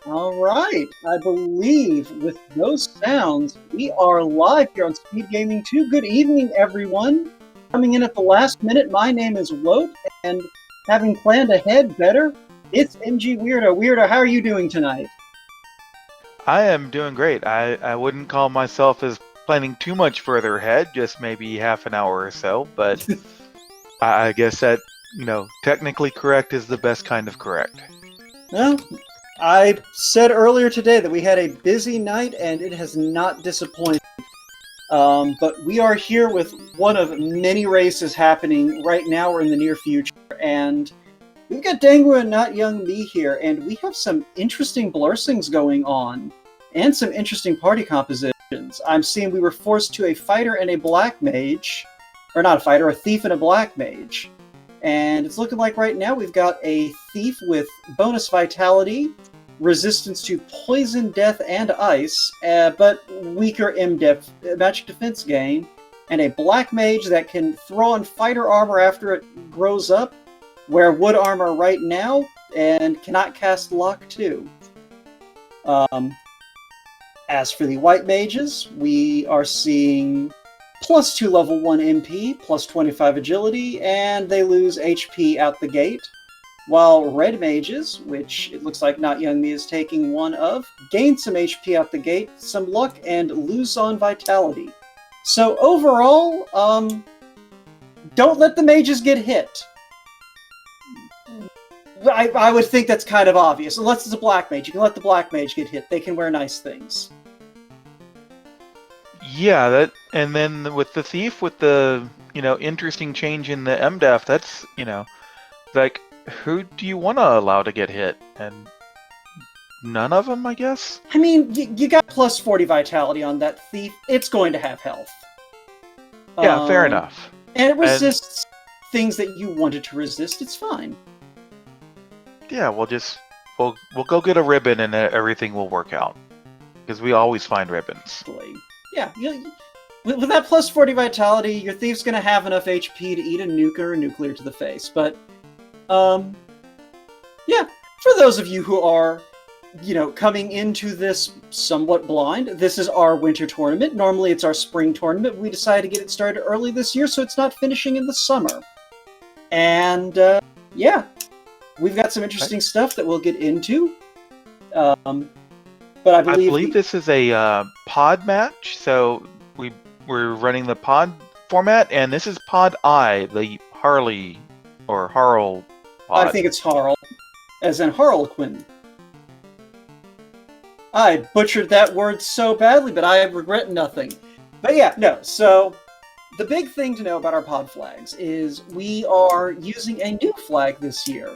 All right, I believe with those sounds, we are live here on Speed Gaming 2. Good evening, everyone. Coming in at the last minute, my name is Wote, and having planned ahead better, it's MG Weirdo. Weirdo, how are you doing tonight? I am doing great. I wouldn't call myself as planning too much further ahead, just maybe half an hour or so, but I guess that, technically correct is the best kind of correct. Well, I said earlier today that we had a busy night, and it has not disappointed. But we are here with one of many races happening right now or in the near future, and we've got Dengwoo and notyoungme here, and we have some interesting blursings going on, and some interesting party compositions. I'm seeing we were forced to a fighter and a black mage, or not a fighter, a thief and a black mage. And it's looking like right now we've got a thief with bonus vitality, resistance to poison, death, and ice, but weaker magic defense gain, and a black mage that can throw on fighter armor after it grows up, wear wood armor right now, and cannot cast Lock 2. As for the white mages, we are seeing plus 2 level 1 MP, plus 25 agility, and they lose HP out the gate. While red mages, which it looks like notyoungme is taking one of, gain some HP out the gate, some luck, and lose on vitality. So overall, don't let the mages get hit. I would think that's kind of obvious. Unless it's a black mage. You can let the black mage get hit. They can wear nice things. Yeah, and then with the thief, with the, interesting change in the MDEF, that's, like, who do you want to allow to get hit? And none of them, I guess? I mean, you got plus 40 vitality on that thief. It's going to have health. Yeah, fair enough. And it resists things that you wanted to resist. It's fine. Yeah, we'll go get a ribbon and everything will work out. Because we always find ribbons. Yeah, with that plus 40 vitality, your thief's going to have enough HP to eat a nuke or a nuclear to the face. But, yeah, for those of you who are, coming into this somewhat blind, this is our winter tournament. Normally it's our spring tournament. We decided to get it started early this year, so it's not finishing in the summer. And, yeah, we've got some interesting stuff that we'll get into. But I believe this is a pod match, so we're running the pod format, and this is Pod I, the Harley or Harl pod. I think it's Harl, as in Harlequin. I butchered that word so badly, but I regret nothing. But yeah, no, so the big thing to know about our pod flags is we are using a new flag this year.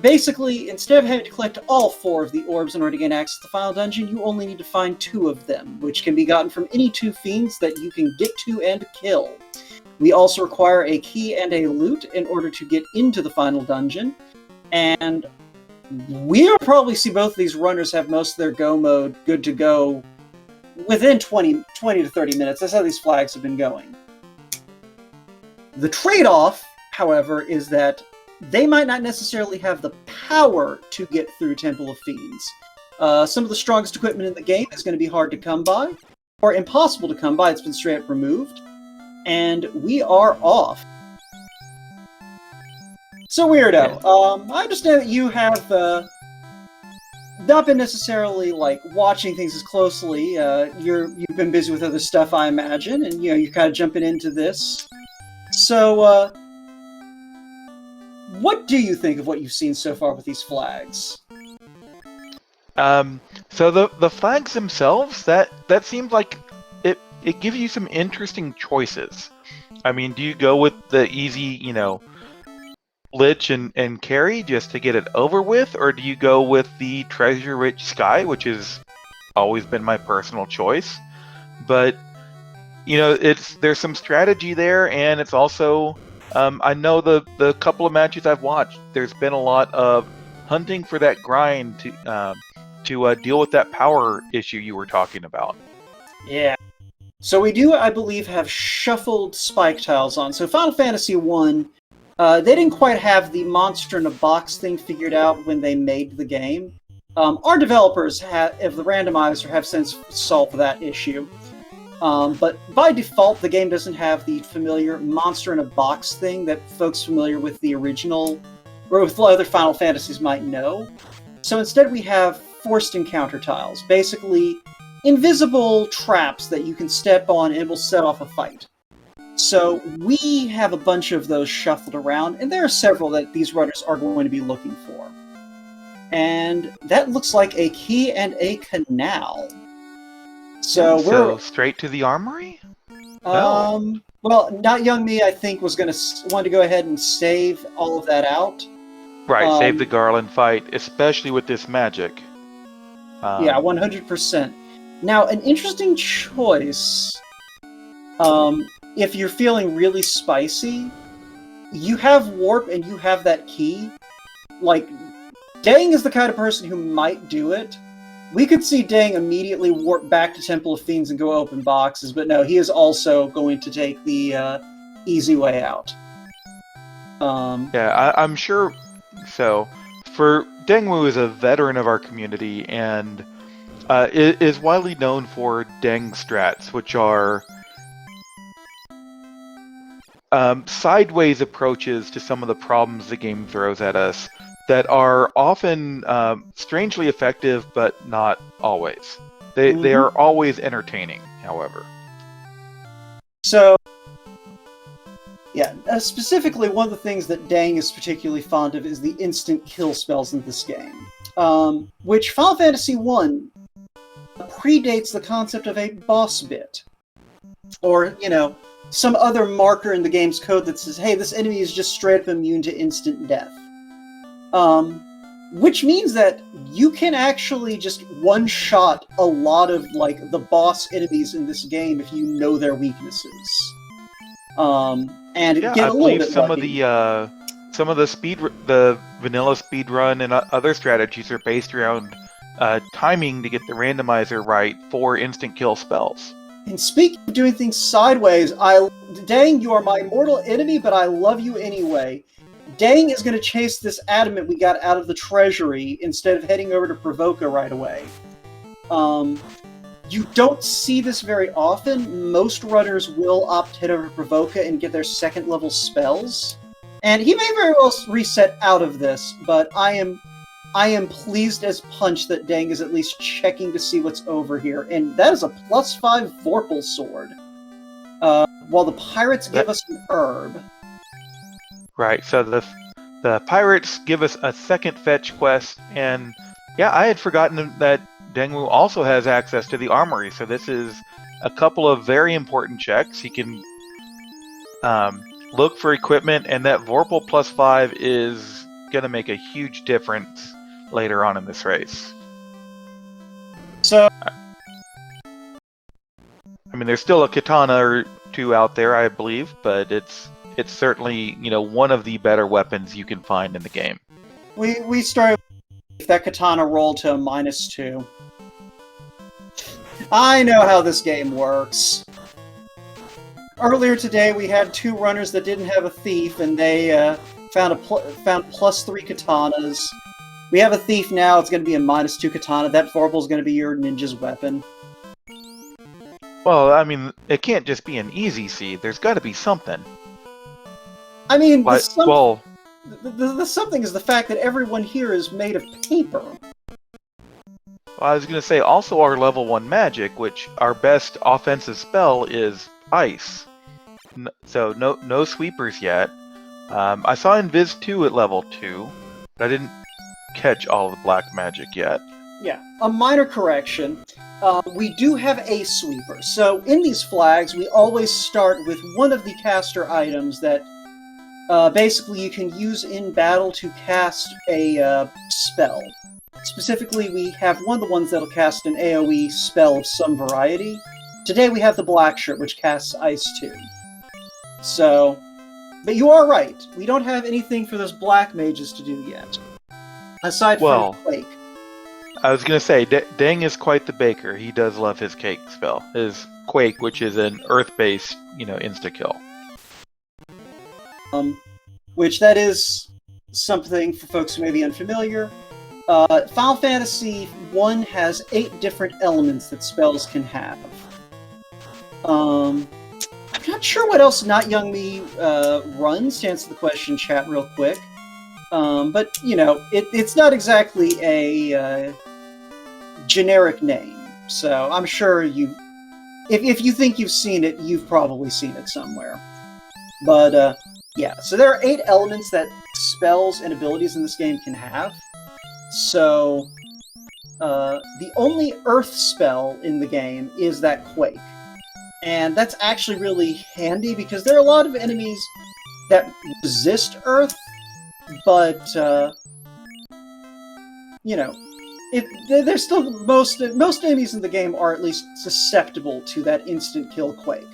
Basically, instead of having to collect all 4 of the orbs in order to gain access to the final dungeon, you only need to find 2 of them, which can be gotten from any 2 fiends that you can get to and kill. We also require a key and a loot in order to get into the final dungeon, and we'll probably see both of these runners have most of their go mode good to go within 20 to 30 minutes. That's how these flags have been going. The trade-off, however, is that they might not necessarily have the power to get through Temple of Fiends. Some of the strongest equipment in the game is going to be hard to come by, or impossible to come by. It's been straight up removed. And we are off. So, Weirdo, I understand that you have not been necessarily, watching things as closely. You've been busy with other stuff, I imagine, and, you're kind of jumping into this. So, what do you think of what you've seen so far with these flags? So the flags themselves, that seems like it gives you some interesting choices. I mean, do you go with the easy, lich and carry just to get it over with, or do you go with the treasure-rich sky, which has always been my personal choice? But there's some strategy there, and it's also I know the couple of matches I've watched, there's been a lot of hunting for that grind to deal with that power issue you were talking about. Yeah. So we do, I believe, have shuffled spike tiles on. So Final Fantasy I, they didn't quite have the monster in a box thing figured out when they made the game. Our developers of the randomizer have since solved that issue. But by default, the game doesn't have the familiar monster in a box thing that folks familiar with the original or with other Final Fantasies might know. So instead, we have forced encounter tiles, basically invisible traps that you can step on and will set off a fight. So we have a bunch of those shuffled around, and there are several that these runners are going to be looking for. And that looks like a key and a canal. So So straight to the armory? No. Well, Not Young Me, I think, was going to want to go ahead and save all of that out. Right, save the Garland fight, especially with this magic. Yeah, 100%. Now, an interesting choice, if you're feeling really spicy, you have warp and you have that key. Like, Deng is the kind of person who might do it. We could see Deng immediately warp back to Temple of Fiends and go open boxes, but no, he is also going to take the easy way out. Yeah, I'm sure. So, for Dengwoo is a veteran of our community and is widely known for Deng strats, which are sideways approaches to some of the problems the game throws at us that are often strangely effective, but not always. They are always entertaining, however. So, yeah, specifically one of the things that Deng is particularly fond of is the instant kill spells in this game, which Final Fantasy I predates the concept of a boss bit, or, some other marker in the game's code that says, hey, this enemy is just straight up immune to instant death. Which means that you can actually just one-shot a lot of, the boss enemies in this game if you know their weaknesses. And yeah, get I a little believe bit some lucky. of the vanilla speedrun and other strategies are based around timing to get the randomizer right for instant kill spells. And speaking of doing things sideways, Dang, you are my mortal enemy, but I love you anyway. Dang is going to chase this adamant we got out of the treasury instead of heading over to Provoca right away. You don't see this very often. Most runners will opt to head over to Provoca and get their second level spells. And he may very well reset out of this, but I am pleased as punch that Dang is at least checking to see what's over here. And that is a +5 Vorpal sword. While the pirates give us an herb. Right, so the pirates give us a second fetch quest, and yeah, I had forgotten that Dengwoo also has access to the armory, so this is a couple of very important checks. He can look for equipment, and that Vorpal +5 is going to make a huge difference later on in this race. So, I mean, there's still a katana or two out there, I believe, but it's certainly, one of the better weapons you can find in the game. we started with that katana roll to a -2. I know how this game works. Earlier today, we had two runners that didn't have a thief, and they found +3 katanas. We have a thief now. It's going to be a -2 katana. That Vorpal is going to be your ninja's weapon. Well, I mean, it can't just be an easy seed. There's got to be something. I mean, the something is the fact that everyone here is made of paper. I was going to say, also our level 1 magic, which our best offensive spell is ice. So no sweepers yet. I saw Invis 2 at level 2, but I didn't catch all of the black magic yet. Yeah, a minor correction. We do have a sweeper. So in these flags, we always start with one of the caster items that basically you can use in battle to cast a spell. Specifically, we have one of the ones that'll cast an AoE spell of some variety. Today we have the black shirt, which casts Ice 2. So, but you are right. We don't have anything for those black mages to do yet. Aside from Quake. I was going to say, Deng is quite the baker. He does love his cake spell. His Quake, which is an earth-based, insta-kill. Which that is something for folks who may be unfamiliar. Final Fantasy 1 has 8 different elements that spells can have. I'm not sure what else Not Young Me runs, to answer the question, chat, real quick. But, you know, it's not exactly a generic name. So I'm sure if you think you've seen it, you've probably seen it somewhere. But, yeah, so there are 8 elements that spells and abilities in this game can have. So, the only Earth spell in the game is that Quake. And that's actually really handy, because there are a lot of enemies that resist Earth, but, you know, there's still most enemies in the game are at least susceptible to that instant kill Quake.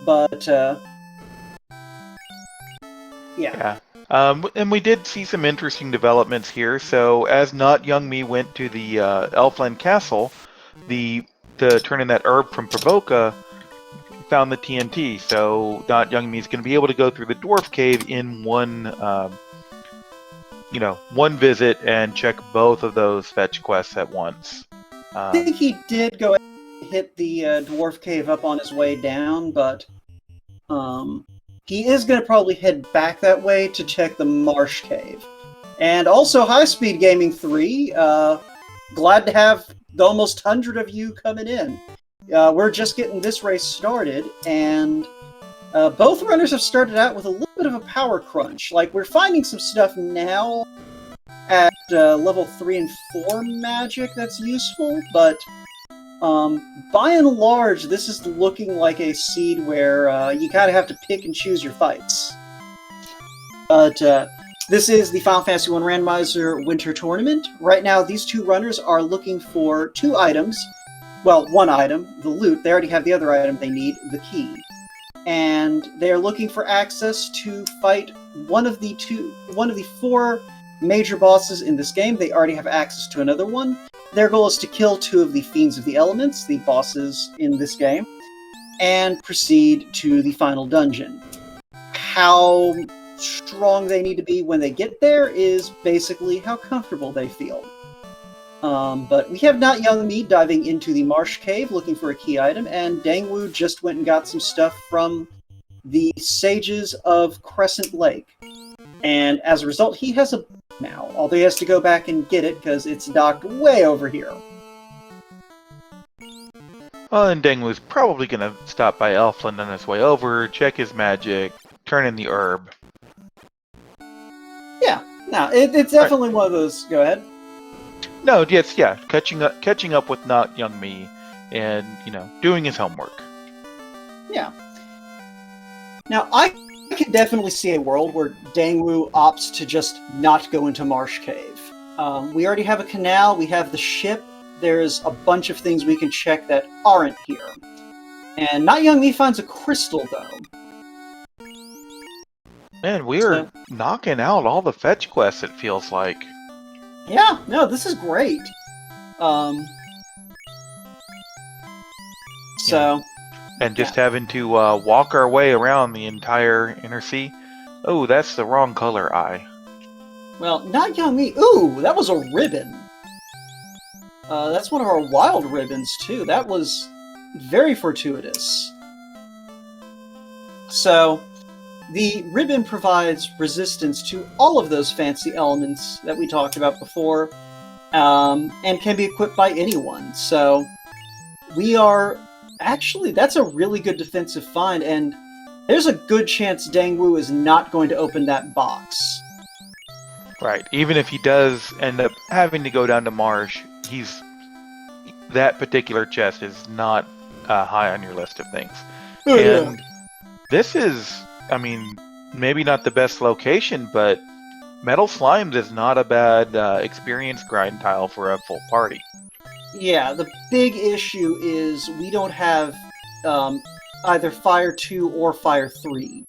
But, yeah. And we did see some interesting developments here. So as Not Young Me went to the Elfland Castle, to turn in that herb from Provoca, found the TNT. So Not Young Me is going to be able to go through the Dwarf Cave in one visit and check both of those fetch quests at once. I think he did go ahead and hit the Dwarf Cave up on his way down, but he is going to probably head back that way to check the Marsh Cave. And also, High Speed Gaming 3, glad to have the almost 100 of you coming in. We're just getting this race started, and both runners have started out with a little bit of a power crunch. Like, we're finding some stuff now at level 3 and 4 magic that's useful, but by and large, this is looking like a seed where you kind of have to pick and choose your fights. But this is the Final Fantasy 1 Randomizer Winter Tournament. Right now, these two runners are looking for 2 items. Well, 1 item, the loot. They already have the other item they need, the key. And they are looking for access to fight one of the 4 major bosses in this game. They already have access to another one. Their goal is to kill 2 of the Fiends of the Elements, the bosses in this game, and proceed to the final dungeon. How strong they need to be when they get there is basically how comfortable they feel. But we have Not Young Me diving into the Marsh Cave looking for a key item, and Dengwoo just went and got some stuff from the Sages of Crescent Lake. And as a result, he has a now, although he has to go back and get it because it's docked way over here. Well, and Dengwoo's probably going to stop by Elfland on his way over, check his magic, turn in the herb. Yeah, no, it's definitely one of those. Go ahead. No, yes, yeah, catching up with Not Young Me, and doing his homework. Yeah. Now I can definitely see a world where Dengwoo opts to just not go into Marsh Cave. We already have a canal, we have the ship, there's a bunch of things we can check that aren't here. And Not Young Me finds a crystal, though. Man, we're knocking out all the fetch quests, it feels like. Yeah, no, this is great. And just having to walk our way around the entire Inner Sea. Oh, that's the wrong color eye. Well, Not Young Me. Ooh, that was a ribbon. That's one of our wild ribbons, too. That was very fortuitous. So, the ribbon provides resistance to all of those fancy elements that we talked about before, and can be equipped by anyone. So, we are... Actually, that's a really good defensive find, and there's a good chance Dengwoo is not going to open that box. Right. Even if he does end up having to go down to Marsh, that particular chest is not high on your list of things. And this is, maybe not the best location, but Metal Slimes is not a bad experience grind tile for a full party. Yeah, the big issue is we don't have either Fire 2 or Fire 3.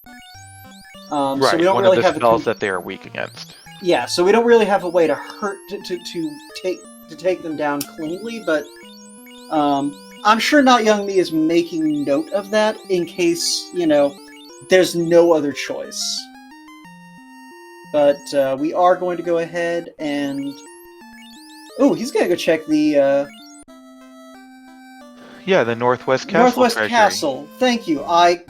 Right, so we don't one really of the have spells that they are weak against. Yeah, so we don't really have a way to take them down cleanly, but I'm sure Not Young Me is making note of that in case, there's no other choice. But we are going to go ahead and Oh, he's gonna go check the Yeah, the Northwest Castle Northwest Treasury. Castle. Thank you. I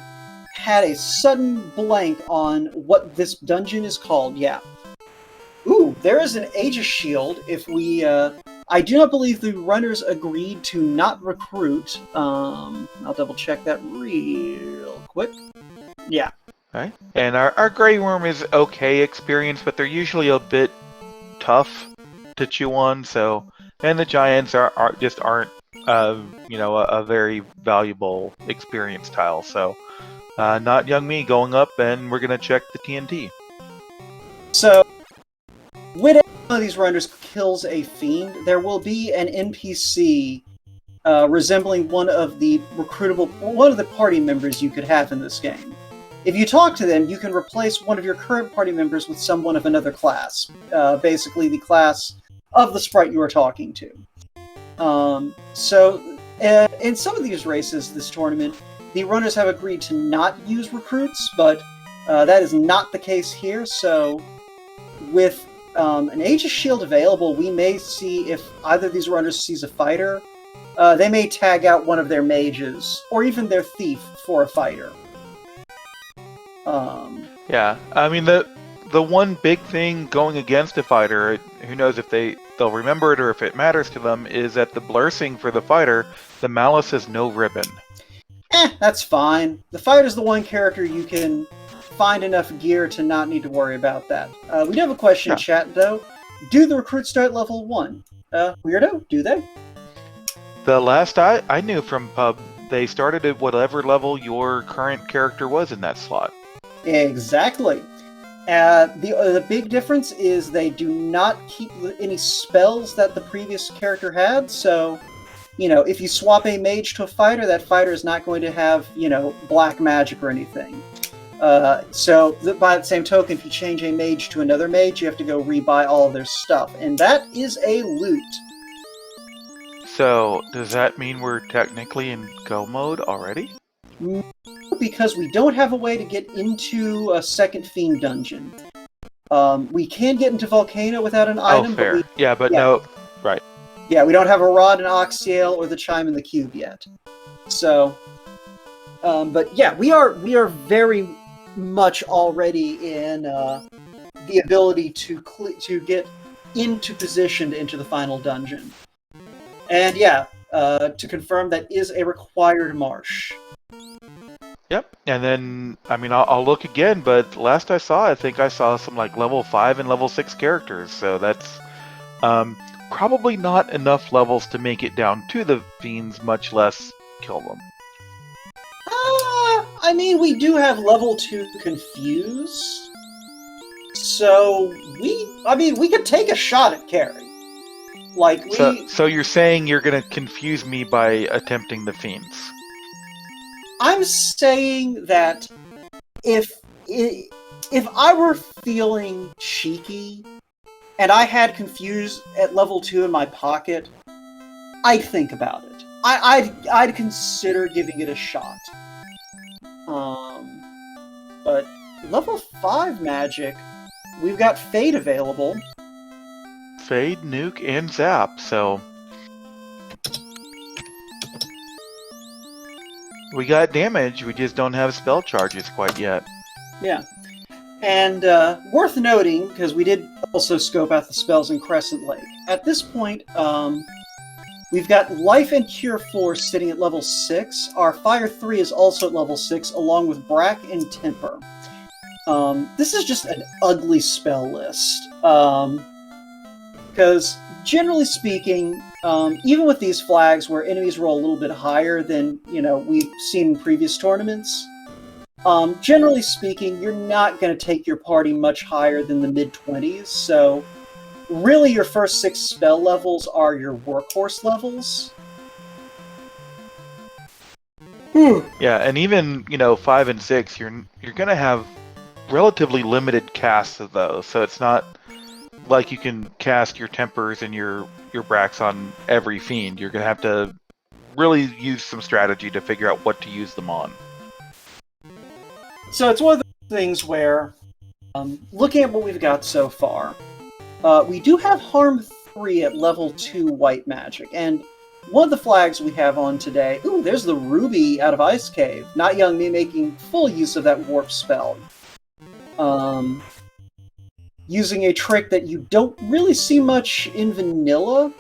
had a sudden blank on what this dungeon is called. Yeah. Ooh, there is an Aegis shield. If we, I do not believe the runners agreed to not recruit. I'll double check that real quick. Yeah. Right. And our Grey Worm is okay experience, but they're usually a bit tough to chew on. So, and the Giants aren't a very valuable experience tile. So, not young me going up, and we're gonna check the TNT. So, when one of these runners kills a fiend, there will be an NPC resembling one of the party members you could have in this game. If you talk to them, you can replace one of your current party members with someone of another class, basically the class of the sprite you are talking to. In some of these races, this tournament, the runners have agreed to not use recruits, but that is not the case here. So, with an Aegis shield available, we may see if either of these runners sees a fighter. They may tag out one of their mages, or even their thief, for a fighter. Yeah, I mean the one big thing going against a fighter, who knows if they'll remember it or if it matters to them, is that the blursing for the fighter, the malice has no ribbon. That's fine. The fighter's the one character you can find enough gear to not need to worry about that. We do have a question in chat, though. Do the recruits start level 1? Weirdo, do they? The last I knew from Pub, they started at whatever level your current character was in that slot. Exactly. The big difference is they do not keep any spells that the previous character had, so, if you swap a mage to a fighter, that fighter is not going to have, black magic or anything. By the same token, if you change a mage to another mage, you have to go rebuy all of their stuff, and that is a loot. So, does that mean we're technically in go mode already? Because we don't have a way to get into a second Fiend dungeon. We can get into Volcano without an item. Fair. No. Right. Yeah, we don't have a Rod and Oxyale or the Chime in the Cube yet. So, but yeah, we are very much already in the ability to get into position into the final dungeon. And yeah, to confirm, that is a required marsh. Yep, and then, I mean, I'll look again, but last I saw, I think I saw some, level 5 and level 6 characters, so that's probably not enough levels to make it down to the Fiends, much less kill them. I mean, we do have level 2 Confuse, so we could take a shot at carry. So you're saying you're gonna confuse me by attempting the Fiends? I'm saying that if I were feeling cheeky and I had Confuse at level 2 in my pocket, I'd think about it. I'd consider giving it a shot. But level 5 magic, we've got Fade available. Fade, Nuke, and Zap, so we got damage, we just don't have spell charges quite yet. Yeah. And worth noting, because we did also scope out the spells in Crescent Lake. At this point, we've got Life and Cure 4 sitting at level 6. Our Fire 3 is also at level 6, along with Brack and Temper. This is just an ugly spell list. Because, generally speaking, even with these flags where enemies roll a little bit higher than, we've seen in previous tournaments, generally speaking, you're not going to take your party much higher than the mid-20s, so really your first 6 spell levels are your workhorse levels. Yeah, and even, 5 and 6, you're going to have relatively limited casts of those, so it's not like you can cast your Tempers and your Bracks on every Fiend. You're going to have to really use some strategy to figure out what to use them on. So it's one of the things where, looking at what we've got so far, we do have Harm 3 at level 2 white magic. And one of the flags we have on today... Ooh, there's the Ruby out of Ice Cave. notyoungme making full use of that warp spell. Using a trick that you don't really see much in vanilla,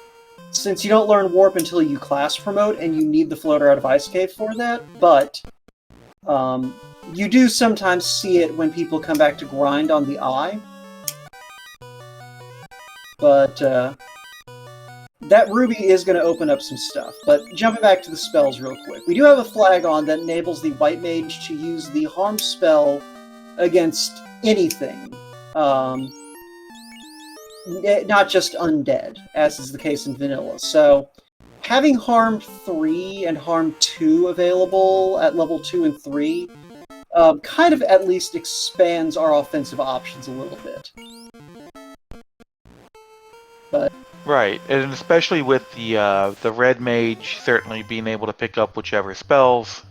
since you don't learn warp until you class promote, and you need the floater out of Ice Cave for that, but you do sometimes see it when people come back to grind on the eye. But that Ruby is going to open up some stuff. But jumping back to the spells real quick, we do have a flag on that enables the White Mage to use the harm spell against anything. Not just undead, as is the case in vanilla. So, having Harm 3 and Harm 2 available at level 2 and 3 kind of at least expands our offensive options a little bit. But Right, and especially with the red mage certainly being able to pick up whichever spells,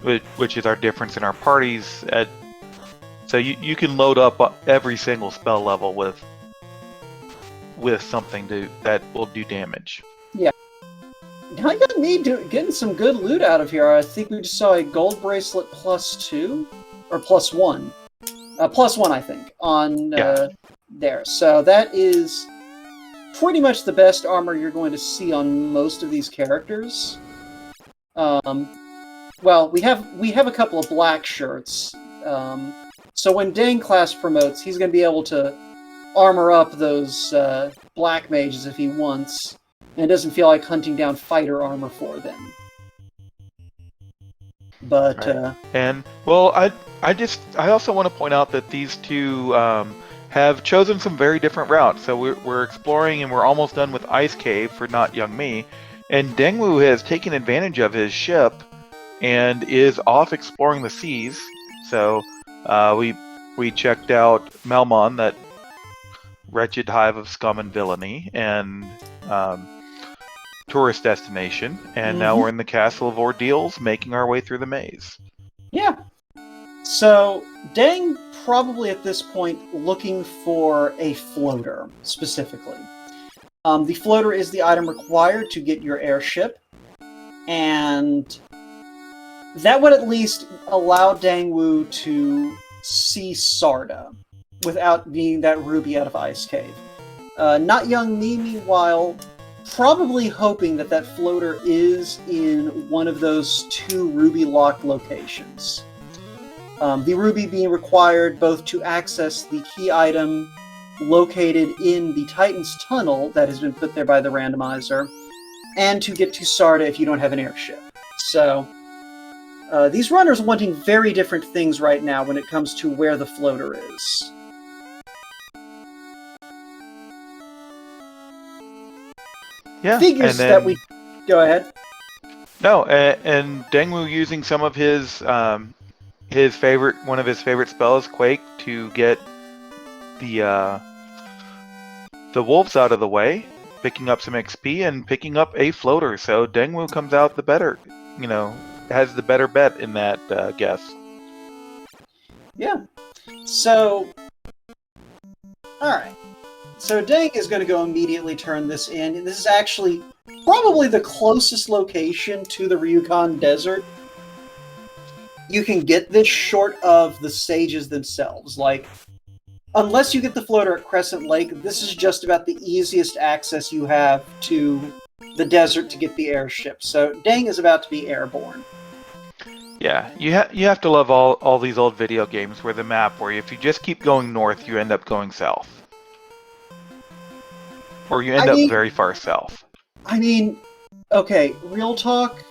which is our difference in our parties. So you can load up every single spell level with something that will do damage. yeah. Now you got me getting some good loot out of here. I think we just saw a gold bracelet +2 or +1, +1 I think on there. So that is pretty much the best armor you're going to see on most of these characters. Well, we have a couple of black shirts. So when Deng class promotes, he's going to be able to armor up those black mages if he wants, and it doesn't feel like hunting down fighter armor for them. But right. And well, I also want to point out that these two have chosen some very different routes. So we're exploring, and we're almost done with Ice Cave for notyoungme, and Dengwoo has taken advantage of his ship and is off exploring the seas. So we checked out Melmon, that wretched hive of scum and villainy, and tourist destination, and now we're in the Castle of Ordeals, making our way through the maze. Yeah. So Deng probably at this point looking for a floater specifically. The floater is the item required to get your airship, and that would at least allow Dengwoo to see Sarda without being that Ruby out of Ice Cave. notyoungme, meanwhile, probably hoping that that floater is in one of those 2 Ruby locked locations. The Ruby being required both to access the key item located in the Titan's tunnel that has been put there by the randomizer, and to get to Sarda if you don't have an airship. So, these runners are wanting very different things right now when it comes to where the floater is. Yeah, Figures that we... Go ahead. No, and Dengwoo using some of his one of his favorite spells, Quake, to get the wolves out of the way, picking up some XP and picking up a floater. So Dengwoo comes out the better, has the better bet in that guess. Yeah. So, alright. So Deng is going to go immediately turn this in. And this is actually probably the closest location to the Ryukon Desert. You can get this short of the stages themselves. Like, unless you get the floater at Crescent Lake, this is just about the easiest access you have to the desert to get the airship. So Deng is about to be airborne. Yeah, you have to love all these old video games where the map, where if you just keep going north, you end up going south. Or you end up very far south. I mean, okay, real talk.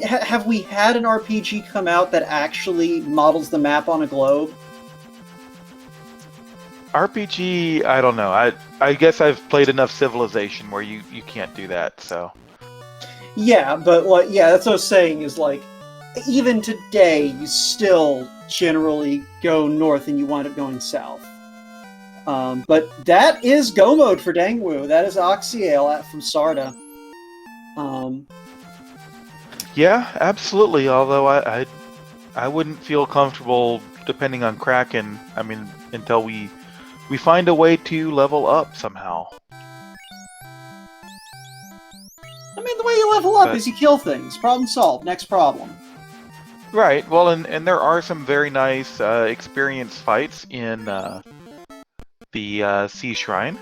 Have we had an RPG come out that actually models the map on a globe? RPG, I don't know. I guess I've played enough Civilization where you can't do that, so... Yeah, but that's what I was saying, is like, even today, you still generally go north and you wind up going south. But that is Go mode for Dengwoo. That is Oxyale from Sarda. Yeah, absolutely. Although I wouldn't feel comfortable depending on Kraken. I mean, until we we find a way to level up somehow. I mean, the way you level up is you kill things. Problem solved. Next problem. Right. Well, and there are some very nice experience fights in the Sea Shrine.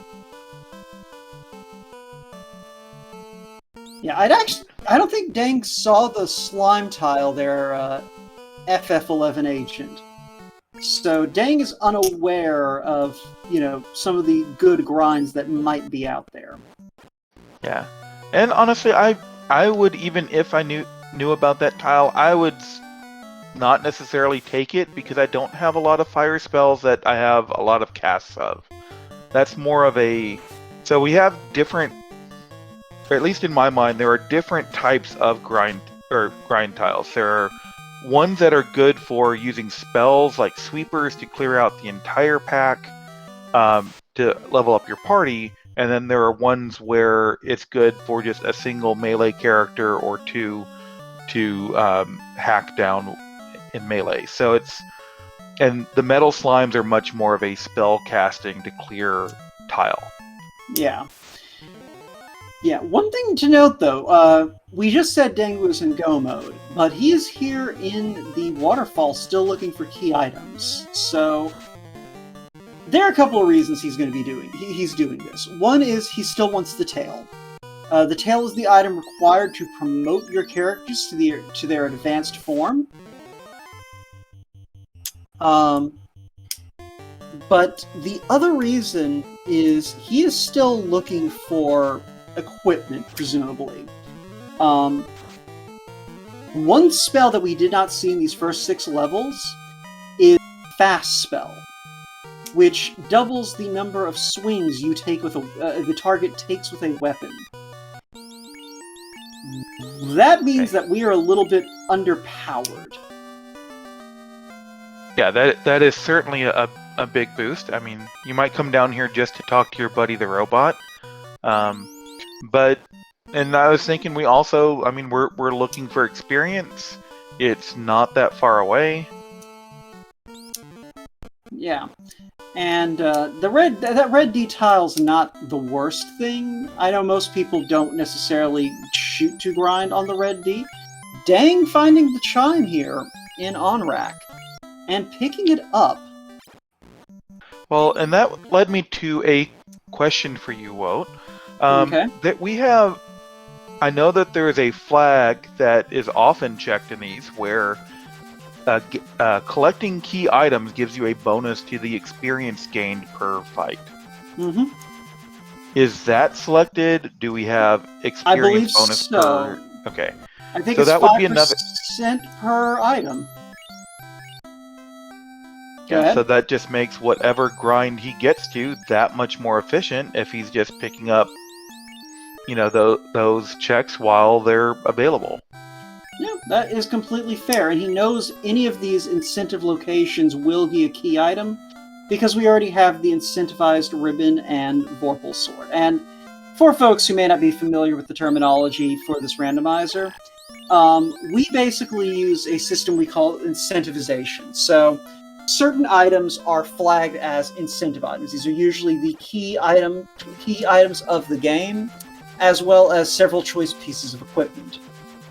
Yeah, I don't think Deng saw the slime tile there, FF11 agent. So Deng is unaware of, some of the good grinds that might be out there. Yeah. And honestly, I would, even if I knew about that tile, I would not necessarily take it because I don't have a lot of fire spells that I have a lot of casts of. That's more of a... So we have different, or at least in my mind, there are different types of grind tiles. There are ones that are good for using spells like sweepers to clear out the entire pack to level up your party, and then there are ones where it's good for just a single melee character or two to hack down in melee. So and the metal slimes are much more of a spell casting to clear tile. Yeah. Yeah, one thing to note though, we just said Dengwoo is in go mode, but he is here in the waterfall still looking for key items. So there are a couple of reasons he's going to be doing this. One is he still wants the tail. The tail is the item required to promote your characters to their advanced form. But the other reason is he is still looking for equipment, presumably. One spell that we did not see in these first 6 levels is Fast Spell, which doubles the number of swings you take with the target takes with a weapon. That means that we are a little bit underpowered. Yeah, that is certainly a big boost. I mean, you might come down here just to talk to your buddy the robot. And I was thinking we also, I mean, we're looking for experience. It's not that far away. Yeah. And that red D tile's not the worst thing. I know most people don't necessarily shoot to grind on the red D. Dang, finding the chime here in on-rack and picking it up. Well, and that led me to a question for you, Wout. Okay. That we have, I know that there is a flag that is often checked in these where collecting key items gives you a bonus to the experience gained per fight. Mm-hmm. Is that selected? Do we have experience bonus per? Okay. I think so it's that 5% would be another per item. Yeah, so that just makes whatever grind he gets to that much more efficient if he's just picking up, those checks while they're available. Yeah, that is completely fair, and he knows any of these incentive locations will be a key item because we already have the incentivized ribbon and Vorpal sword. And for folks who may not be familiar with the terminology for this randomizer, we basically use a system we call incentivization. So certain items are flagged as incentive items. These are usually the key items of the game, as well as several choice pieces of equipment.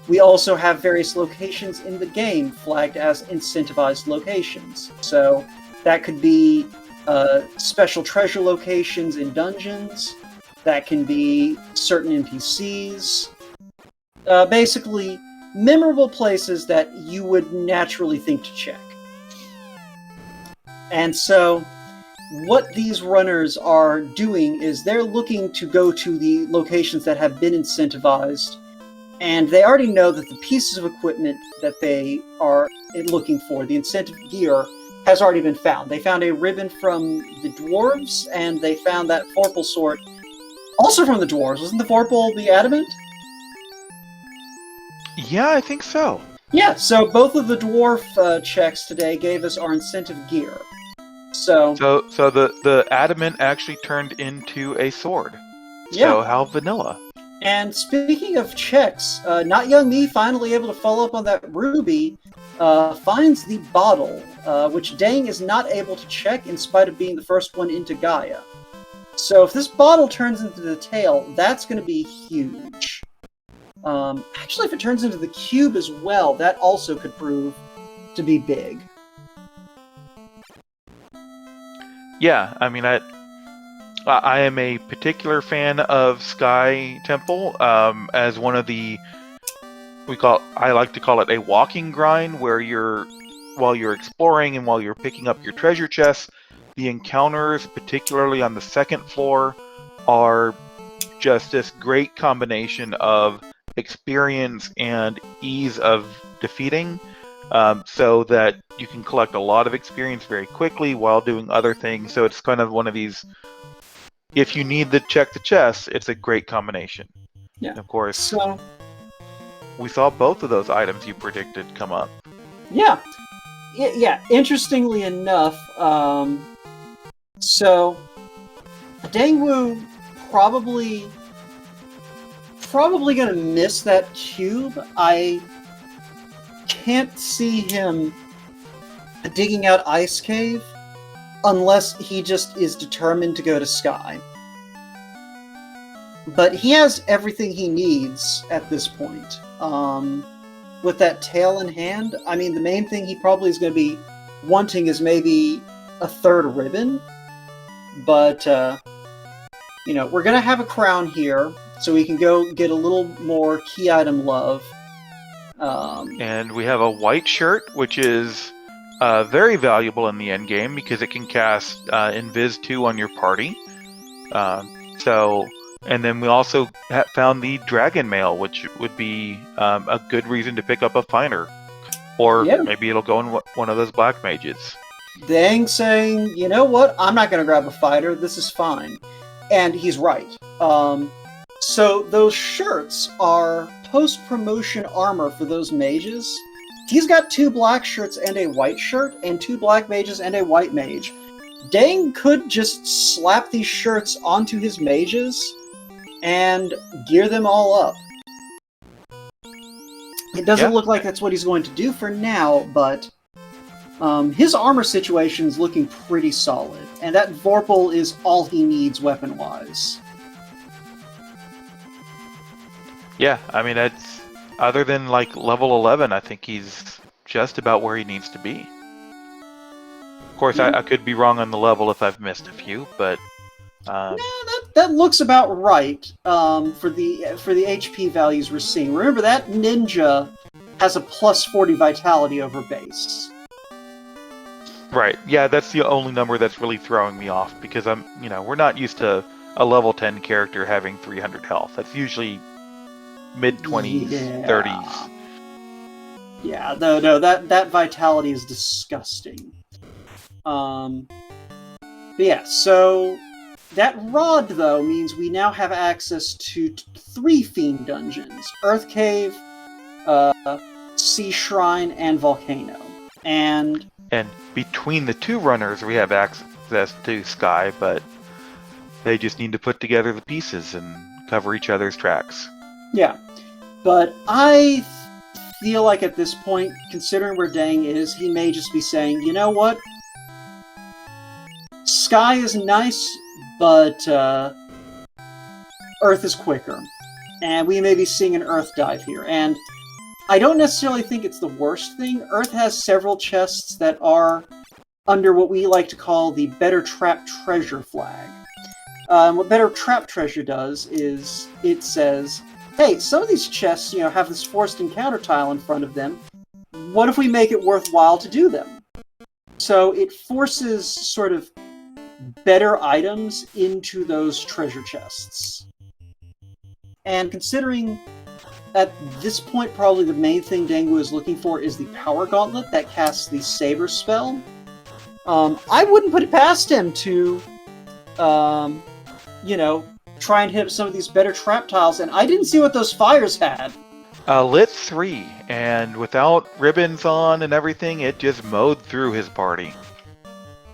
We also have various locations in the game flagged as incentivized locations. So that could be special treasure locations in dungeons, that can be certain NPCs, basically memorable places that you would naturally think to check. And so what these runners are doing is they're looking to go to the locations that have been incentivized, and they already know that the pieces of equipment that they are looking for, the incentive gear, has already been found. They found a ribbon from the dwarves, and they found that Vorpal sword also from the dwarves. Wasn't the Vorpal the adamant? Yeah, I think so. Yeah, so both of the dwarf checks today gave us our incentive gear. So the adamant actually turned into a sword. Yeah. So how vanilla. And speaking of checks, notyoungme finally able to follow up on that ruby. finds the bottle, which Deng is not able to check in spite of being the first one into Gaia. So if this bottle turns into the tail, that's going to be huge. Actually, if it turns into the cube as well, that also could prove to be big. Yeah, I mean, I am a particular fan of Sky Temple as one of the I like to call it a walking grind, where while you're exploring and while you're picking up your treasure chests, the encounters, particularly on the second floor, are just this great combination of experience and ease of defeating, so that you can collect a lot of experience very quickly while doing other things. So it's kind of one of these, if you need to check the chests, it's a great combination. Yeah. And of course, So we saw both of those items you predicted come up. yeah. Interestingly enough, so Dengwoo probably gonna miss that cube. I can't see him digging out Ice Cave unless he just is determined to go to Sky. But he has everything he needs at this point. With that tail in hand, I mean, the main thing he probably is going to be wanting is maybe a third ribbon. But, we're going to have a crown here, so we can go get a little more key item love. And we have a white shirt, which is very valuable in the end game because it can cast Invis 2 on your party. And then we also found the dragon mail, which would be a good reason to pick up a fighter. Or maybe it'll go in one of those black mages. Deng saying, you know what, I'm not going to grab a fighter, this is fine. And he's right. So those shirts are post-promotion armor for those mages. He's got 2 black shirts and a white shirt, and 2 black mages and a white mage. Deng could just slap these shirts onto his mages and gear them all up. It doesn't look like that's what he's going to do for now, but his armor situation is looking pretty solid, and that Vorpal is all he needs weapon-wise. Yeah, I mean, that's, other than like level 11, I think he's just about where he needs to be. Of course, I could be wrong on the level if I've missed a few, but no, that looks about right for the HP values we're seeing. Remember, that ninja has a plus 40 vitality over base. Right. Yeah, that's the only number that's really throwing me off because we're not used to a level 10 character having 300 health. That's usually mid-20s, 30s. Yeah, no, that vitality is disgusting. But yeah, so that rod, though, means we now have access to 3 Fiend dungeons. Earth Cave, Sea Shrine, and Volcano. And between the 2 runners, we have access to Sky, but they just need to put together the pieces and cover each other's tracks. Yeah, but I feel like at this point, considering where Deng is, he may just be saying, you know what? Sky is nice, but Earth is quicker. And we may be seeing an Earth dive here. And I don't necessarily think it's the worst thing. Earth has several chests that are under what we like to call the Better Trap Treasure flag. What Better Trap Treasure does is it says, hey, some of these chests, have this forced encounter tile in front of them. What if we make it worthwhile to do them? So it forces sort of better items into those treasure chests. And considering at this point probably the main thing Dengwoo is looking for is the Power Gauntlet that casts the Saber spell, I wouldn't put it past him to, try and hit some of these better trap tiles, and I didn't see what those fires had. Lit 3, and without ribbons on and everything, it just mowed through his party.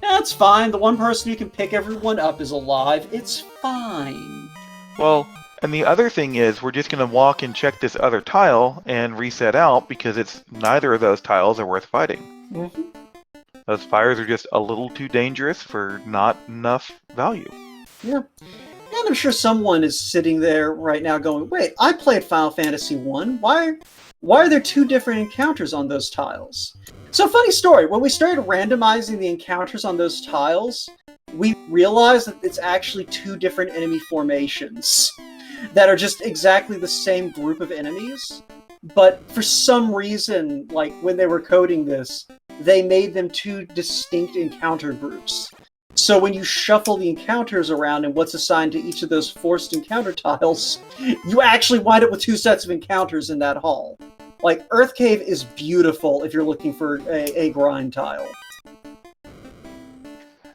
That's fine. The one person who can pick everyone up is alive. It's fine. Well, And the other thing is, we're just going to walk and check this other tile and reset out because it's neither of those tiles are worth fighting. Mm-hmm. Those fires are just a little too dangerous for not enough value. Yeah. And I'm sure someone is sitting there right now going, wait, I played Final Fantasy 1. Why are there two different encounters on those tiles? So, funny story, when we started randomizing the encounters on those tiles, we realized that it's actually two different enemy formations that are just exactly the same group of enemies. But for some reason, like when they were coding this, they made them two distinct encounter groups. So when you shuffle the encounters around and what's assigned to each of those forced encounter tiles, you actually wind up with two sets of encounters in that hall. Like, Earth Cave is beautiful if you're looking for a grind tile.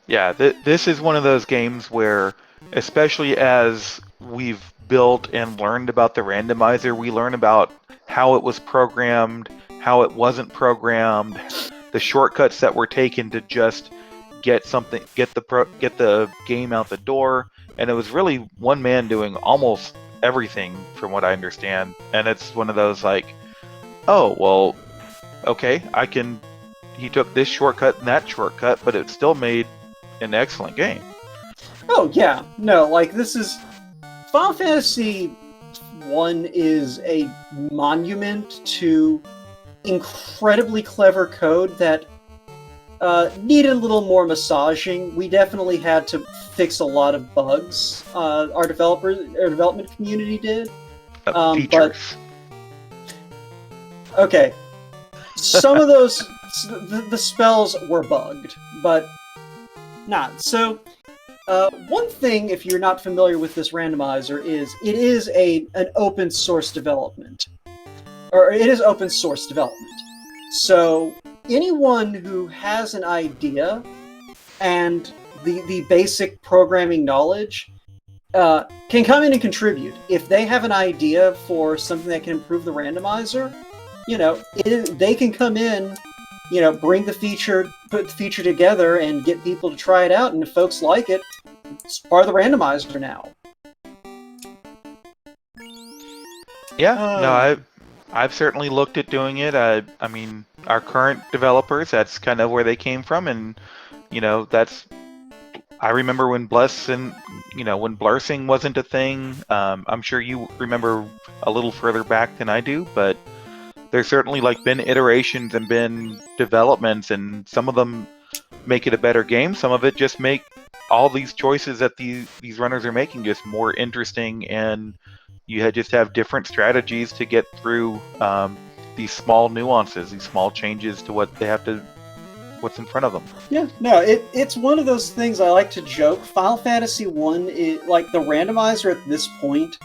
Yeah, this is one of those games where, especially as we've built and learned about the randomizer, we learn about how it was programmed, how it wasn't programmed, the shortcuts that were taken to just get the game out the door, and it was really one man doing almost everything, from what I understand. And it's one of those like, oh well, okay, he took this shortcut and that shortcut, but it still made an excellent game. Oh yeah, no, like this is Final Fantasy 1 is a monument to incredibly clever code that needed a little more massaging. We definitely had to fix a lot of bugs. Our development community did. Features. But okay, some of those the spells were bugged, but not. So one thing, if you're not familiar with this randomizer, is it is an open source development, or it is open source development. So anyone who has an idea and the basic programming knowledge can come in and contribute. If they have an idea for something that can improve the randomizer, they can come in, put the feature together and get people to try it out. And if folks like it, it's part of the randomizer now. Yeah, no, I've certainly looked at doing it. I mean, our current developers, that's kind of where they came from, and I remember when when blursing wasn't a thing. I'm sure you remember a little further back than I do, but there's certainly been iterations and been developments, and some of them make it a better game. Some of it just make all these choices that these runners are making just more interesting, and you just have different strategies to get through these small nuances, these small changes to what's in front of them. Yeah, no, it's one of those things I like to joke. Final Fantasy 1, the randomizer at this point,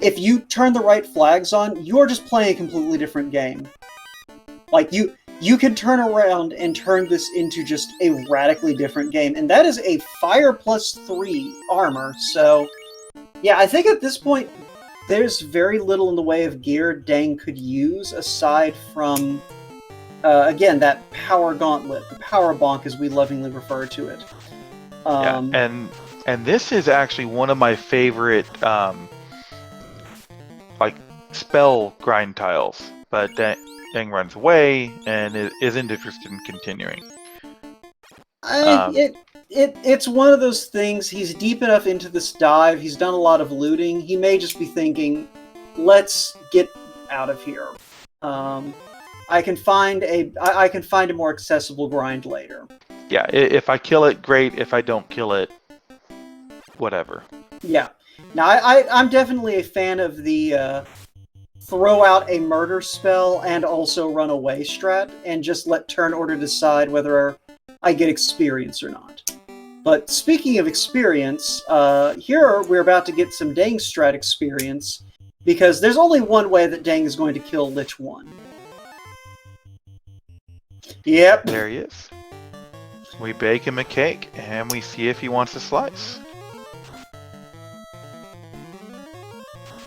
if you turn the right flags on, you're just playing a completely different game. Like, you can turn around and turn this into just a radically different game, and that is a Fire +3 armor, so yeah, I think at this point, there's very little in the way of gear Deng could use aside from, again, that power gauntlet, the power bonk as we lovingly refer to it. And this is actually one of my favorite spell grind tiles, but Deng runs away and isn't interested in continuing. It's one of those things. He's deep enough into this dive. He's done a lot of looting. He may just be thinking, "Let's get out of here. I can find a more accessible grind later." Yeah, if I kill it, great. If I don't kill it, whatever. Yeah. Now, I'm definitely a fan of the throw out a murder spell and also run away strat, and just let turn order decide whether I get experience or not. But speaking of experience, here we're about to get some Deng strat experience, because there's only one way that Deng is going to kill Lich 1. Yep. There he is. We bake him a cake, and we see if he wants a slice.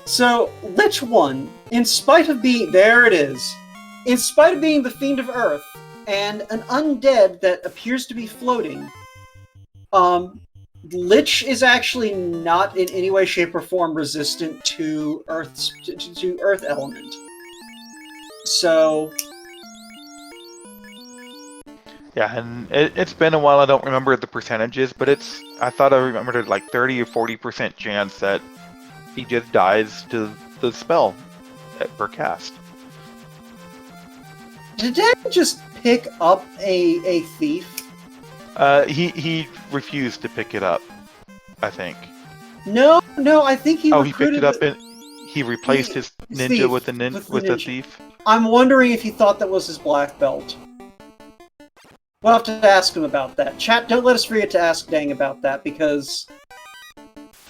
So, Lich 1, in spite of being... There it is. In spite of being the Fiend of Earth, and an undead that appears to be floating, Lich is actually not in any way, shape, or form resistant to to Earth element. So Yeah, and it's been a while. I don't remember the percentages, but I thought I remembered it like 30 or 40% chance that he just dies to the spell per cast. did Dad just pick up a thief? He refused to pick it up, I think. No, I think he he picked recruited it up and he replaced his ninja thief with a ninja. thief. I'm wondering if he thought that was his black belt. We'll have to ask him about that. Chat, don't let us forget to ask Deng about that, because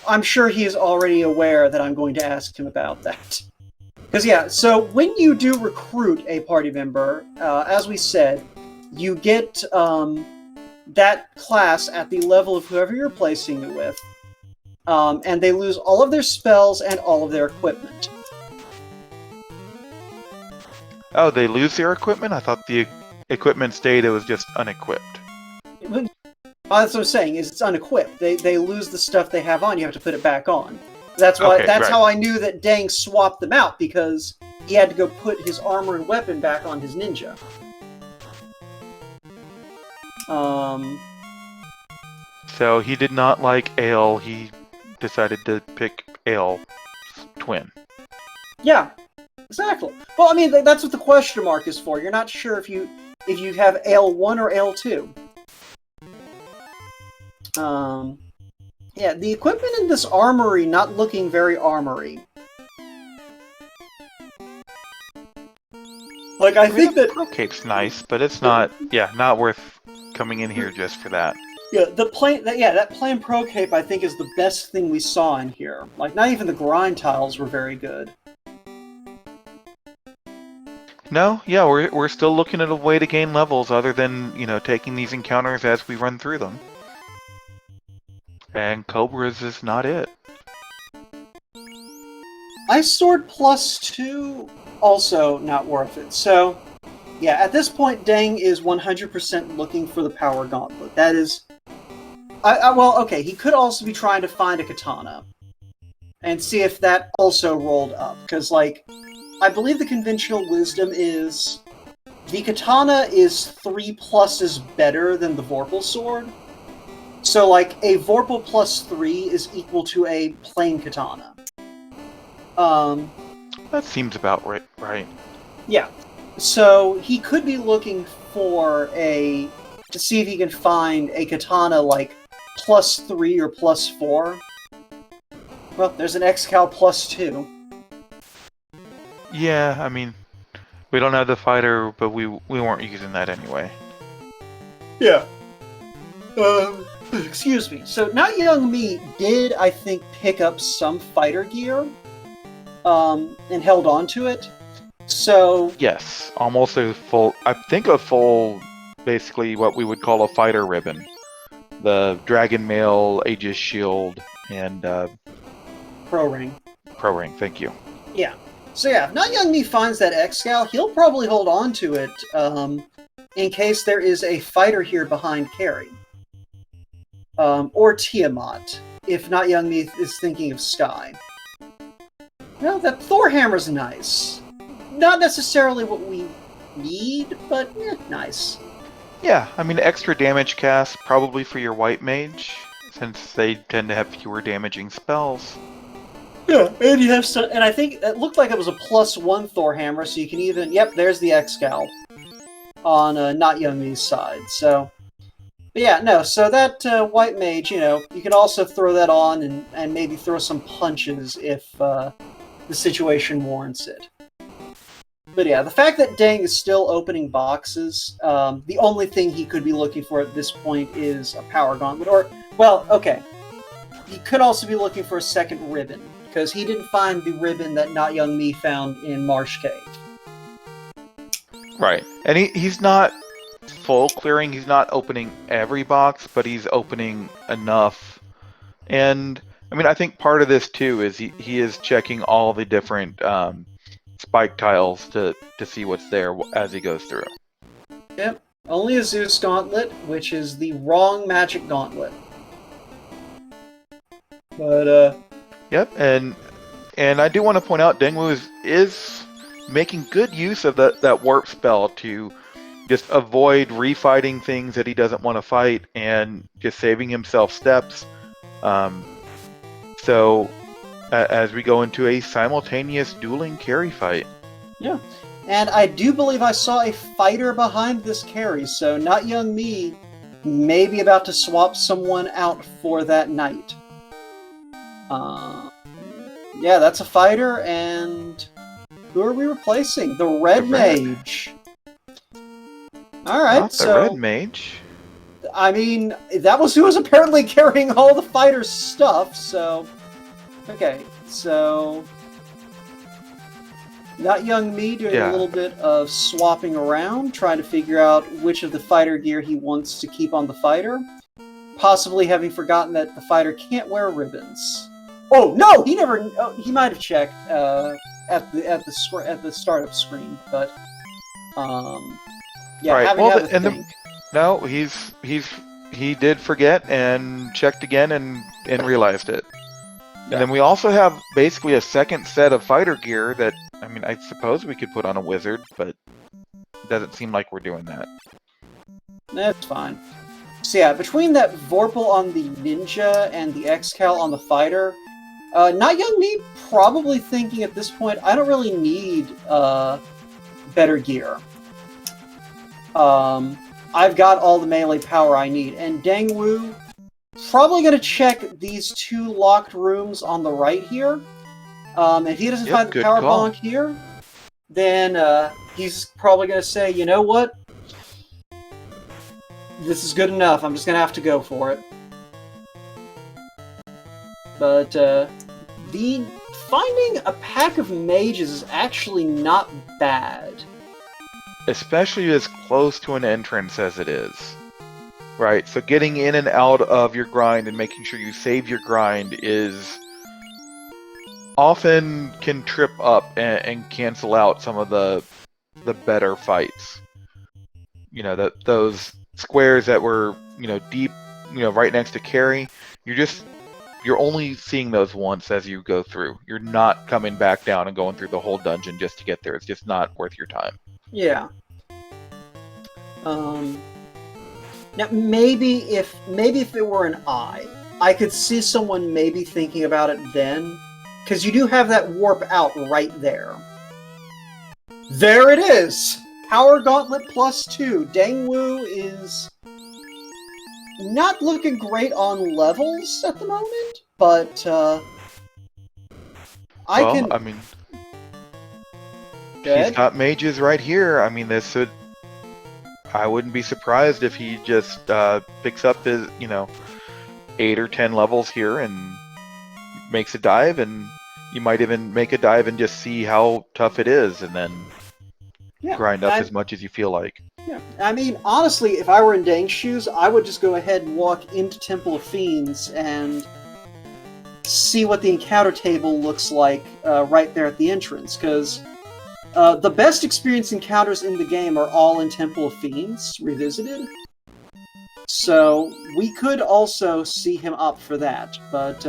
I'm sure he is already aware that I'm going to ask him about that. Because, yeah, so when you do recruit a party member, as we said, you get that class at the level of whoever you're placing it with, and they lose all of their spells and all of their equipment. Oh, they lose their equipment? I thought the equipment stayed, it was just unequipped. That's what I'm saying, is it's unequipped. They lose the stuff they have on, you have to put it back on. That's why. Okay, that's right. how I knew that Deng swapped them out, because he had to go put his armor and weapon back on his ninja. So he did not like Ale, he decided to pick Ale's twin. Yeah, exactly. Well, I mean, that's what the question mark is for. You're not sure if you have Ale1 or Ale2. Yeah, the equipment in this armory not looking very armory. Like, I think that Pro Cape's nice, but it's not not worth coming in here just for that. Yeah, that plain Pro Cape I think is the best thing we saw in here. Like, not even the grind tiles were very good. No, yeah, we're still looking at a way to gain levels other than, taking these encounters as we run through them. And Cobra's is not it. Ice Sword +2, also not worth it. So, yeah, at this point, Deng is 100% looking for the Power Gauntlet. That is... well, okay, he could also be trying to find a katana. And see if that also rolled up. Because, like, I believe the conventional wisdom is... the katana is 3 pluses better than the Vorpal Sword. So, like, a Vorpal +3 is equal to a plain katana. That seems about right. Yeah. So, he could be looking for to see if he can find a katana, like, +3 or +4. Well, there's an X-Cal +2. Yeah, I mean, we don't have the fighter, but we weren't using that anyway. Yeah. Excuse me. So, notyoungme did, I think, pick up some fighter gear, and held on to it. So... Yes, almost a full, basically what we would call a fighter ribbon. The Dragon Mail, Aegis Shield, and Pro Ring. Pro Ring, thank you. Yeah. So yeah, if notyoungme finds that X-Cal, he'll probably hold on to it, in case there is a fighter here behind Carrie. Or Tiamat, if notyoungme is thinking of Sky. Well, that Thor hammer's nice. Not necessarily what we need, but nice. Yeah, I mean, extra damage cast, probably for your white mage, since they tend to have fewer damaging spells. Yeah, and you have some, and I think it looked like it was a +1 Thor hammer, so you can even... Yep, there's the X-Cal on notyoungme's side, so... But yeah, no, so that white mage, you can also throw that on and maybe throw some punches if the situation warrants it. But yeah, the fact that Deng is still opening boxes, the only thing he could be looking for at this point is a Power Gauntlet, or... Well, okay. He could also be looking for a second ribbon, because he didn't find the ribbon that notyoungme found in Marsh Cave. Right, and he's not full clearing, he's not opening every box, but he's opening enough. And, I mean, I think part of this, too, is he is checking all the different spike tiles to see what's there as he goes through. Yep, only a Zeus Gauntlet, which is the wrong magic gauntlet. But Yep, and I do want to point out Dengwoo is making good use of that warp spell to just avoid refighting things that he doesn't want to fight and just saving himself steps. So as we go into a simultaneous dueling carry fight. yeah. And I do believe I saw a fighter behind this carry, so Not Young Me may be about to swap someone out for that knight. Yeah, that's a fighter, and who are we replacing? The Red Mage. Alright, Not the so... Red Mage. I mean, that was who was apparently carrying all the fighter's stuff, so... Okay, so... Not Young Me doing a little bit of swapping around, trying to figure out which of the fighter gear he wants to keep on the fighter. Possibly having forgotten that the fighter can't wear ribbons. Oh no, he never. Oh, he might have checked at the startup screen, but yeah. Right. Having Well, had a think. No, he did forget and checked again and realized it. And then we also have basically a second set of fighter gear that, I mean, I suppose we could put on a wizard, but it doesn't seem like we're doing that. That's fine. So yeah, between that Vorpal on the ninja and the Excal on the fighter, Not Young Me probably thinking at this point, I don't really need better gear. I've got all the melee power I need, and Dengwoo probably going to check these two locked rooms on the right here. If he doesn't find the power bonk here, then he's probably going to say, you know what? This is good enough. I'm just going to have to go for it. But finding a pack of mages is actually not bad. Especially as close to an entrance as it is. Right, so getting in and out of your grind and making sure you save your grind is often can trip up and cancel out some of the better fights. You know, those squares that were, deep, right next to carry, you're only seeing those once as you go through. You're not coming back down and going through the whole dungeon just to get there. It's just not worth your time. Yeah. Now, maybe if it were an I could see someone maybe thinking about it then, because you do have that warp out right there. There it is! Power Gauntlet +2. Dengwoo is not looking great on levels at the moment, but I mean, he's got mages right here. I mean, I wouldn't be surprised if he just picks up his, 8 or 10 levels here and makes a dive, and you might even make a dive and just see how tough it is, and then grind up as much as you feel like. Yeah, I mean, honestly, if I were in Dang's shoes, I would just go ahead and walk into Temple of Fiends and see what the encounter table looks like right there at the entrance, because the best experience encounters in the game are all in Temple of Fiends, Revisited. So we could also see him up for that, but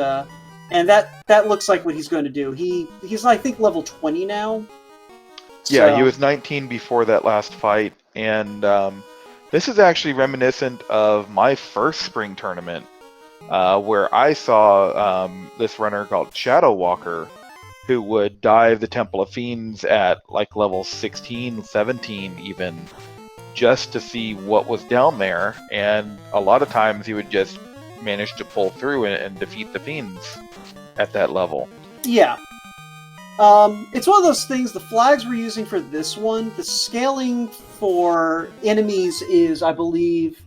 and that looks like what he's going to do. He's I think level 20 now. Yeah, so... he was 19 before that last fight, and this is actually reminiscent of my first spring tournament, where I saw this runner called Shadow Walker, who would dive the Temple of Fiends at like level 16, 17 even, just to see what was down there, and a lot of times he would just manage to pull through and defeat the Fiends at that level. Yeah. It's one of those things, the flags we're using for this one, the scaling for enemies is, I believe,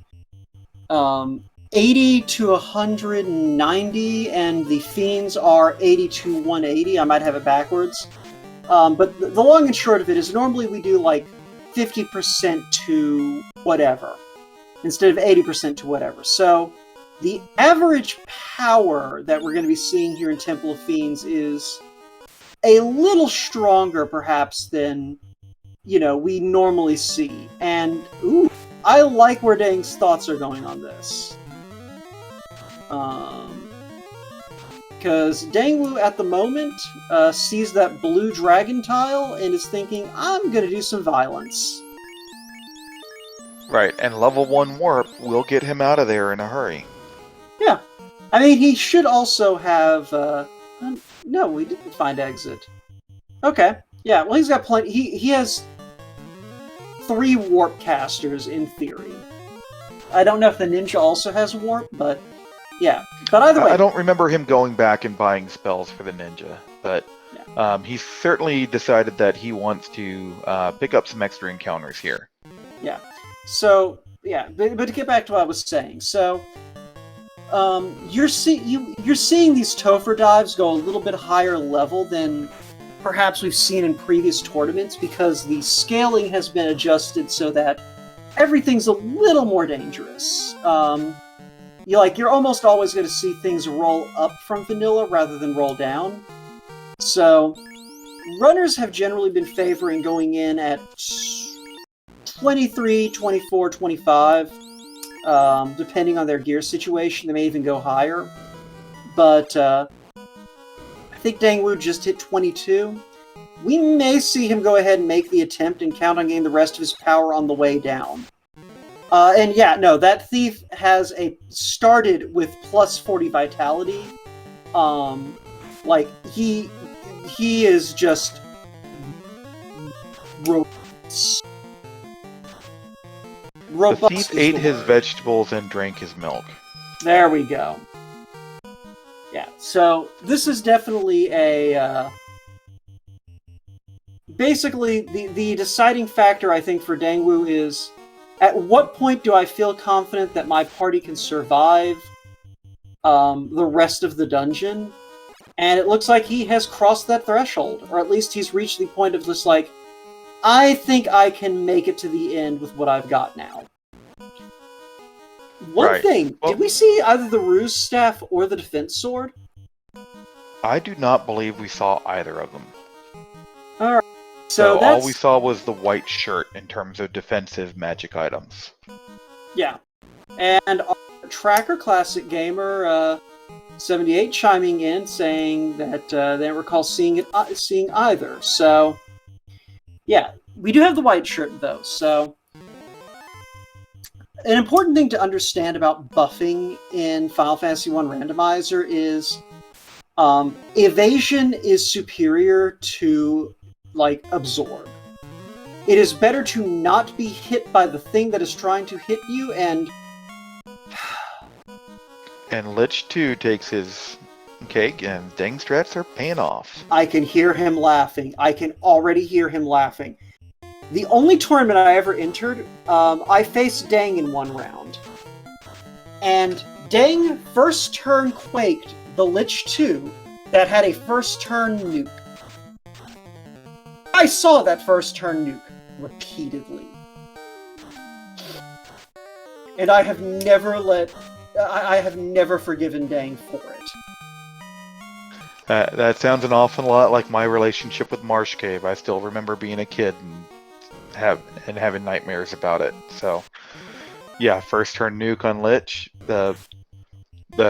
80 to 190, and the Fiends are 80 to 180. I might have it backwards. But the long and short of it is normally we do like 50% to whatever, instead of 80% to whatever. So the average power that we're going to be seeing here in Temple of Fiends is a little stronger, perhaps, than, we normally see. And, ooh, I like where Dang's thoughts are going on this. Because Dengwoo at the moment sees that blue dragon tile and is thinking, I'm going to do some violence. Right, and level 1 warp will get him out of there in a hurry. Yeah. I mean, he should also have... no, we didn't find exit. Okay. Yeah, well, he's got plenty... He has 3 warp casters, in theory. I don't know if the ninja also has warp, but... Yeah. But either way... I don't remember him going back and buying spells for the ninja, but yeah. He's certainly decided that he wants to pick up some extra encounters here. Yeah. So, yeah, but to get back to what I was saying, so... you're seeing these Topher dives go a little bit higher level than perhaps we've seen in previous tournaments because the scaling has been adjusted so that everything's a little more dangerous. You're almost always going to see things roll up from vanilla rather than roll down. So, runners have generally been favoring going in at 23, 24, 25. Depending on their gear situation, they may even go higher. But I think Dengwoo just hit 22. We may see him go ahead and make the attempt and count on getting the rest of his power on the way down. And yeah, no, that thief has started with plus 40 vitality. He is just robust. The thief ate his vegetables and drank his milk. There we go. Yeah, so this is definitely basically, the deciding factor, I think, for Dengwoo is, at what point do I feel confident that my party can survive the rest of the dungeon? And it looks like he has crossed that threshold, or at least he's reached the point of just like, I think I can make it to the end with what I've got now. One thing, did we see either the ruse staff or the defense sword? I do not believe we saw either of them. Alright. So all we saw was the white shirt in terms of defensive magic items. Yeah. And our Tracker Classic Gamer 78 chiming in saying that they don't recall seeing either. So, yeah. We do have the white shirt, though, so... An important thing to understand about buffing in Final Fantasy I Randomizer is evasion is superior to, absorb. It is better to not be hit by the thing that is trying to hit you, and... And Lich 2 takes his cake, and Deng strats are paying off. I can hear him laughing. I can already hear him laughing. The only tournament I ever entered, I faced Deng in one round. And Deng first turn quaked the Lich 2 that had a first turn nuke. I saw that first turn nuke repeatedly. And I have never forgiven Deng for it. That sounds an awful lot like my relationship with Marsh Cave. I still remember being a kid and having nightmares about it. So, yeah, first turn nuke on Lich. The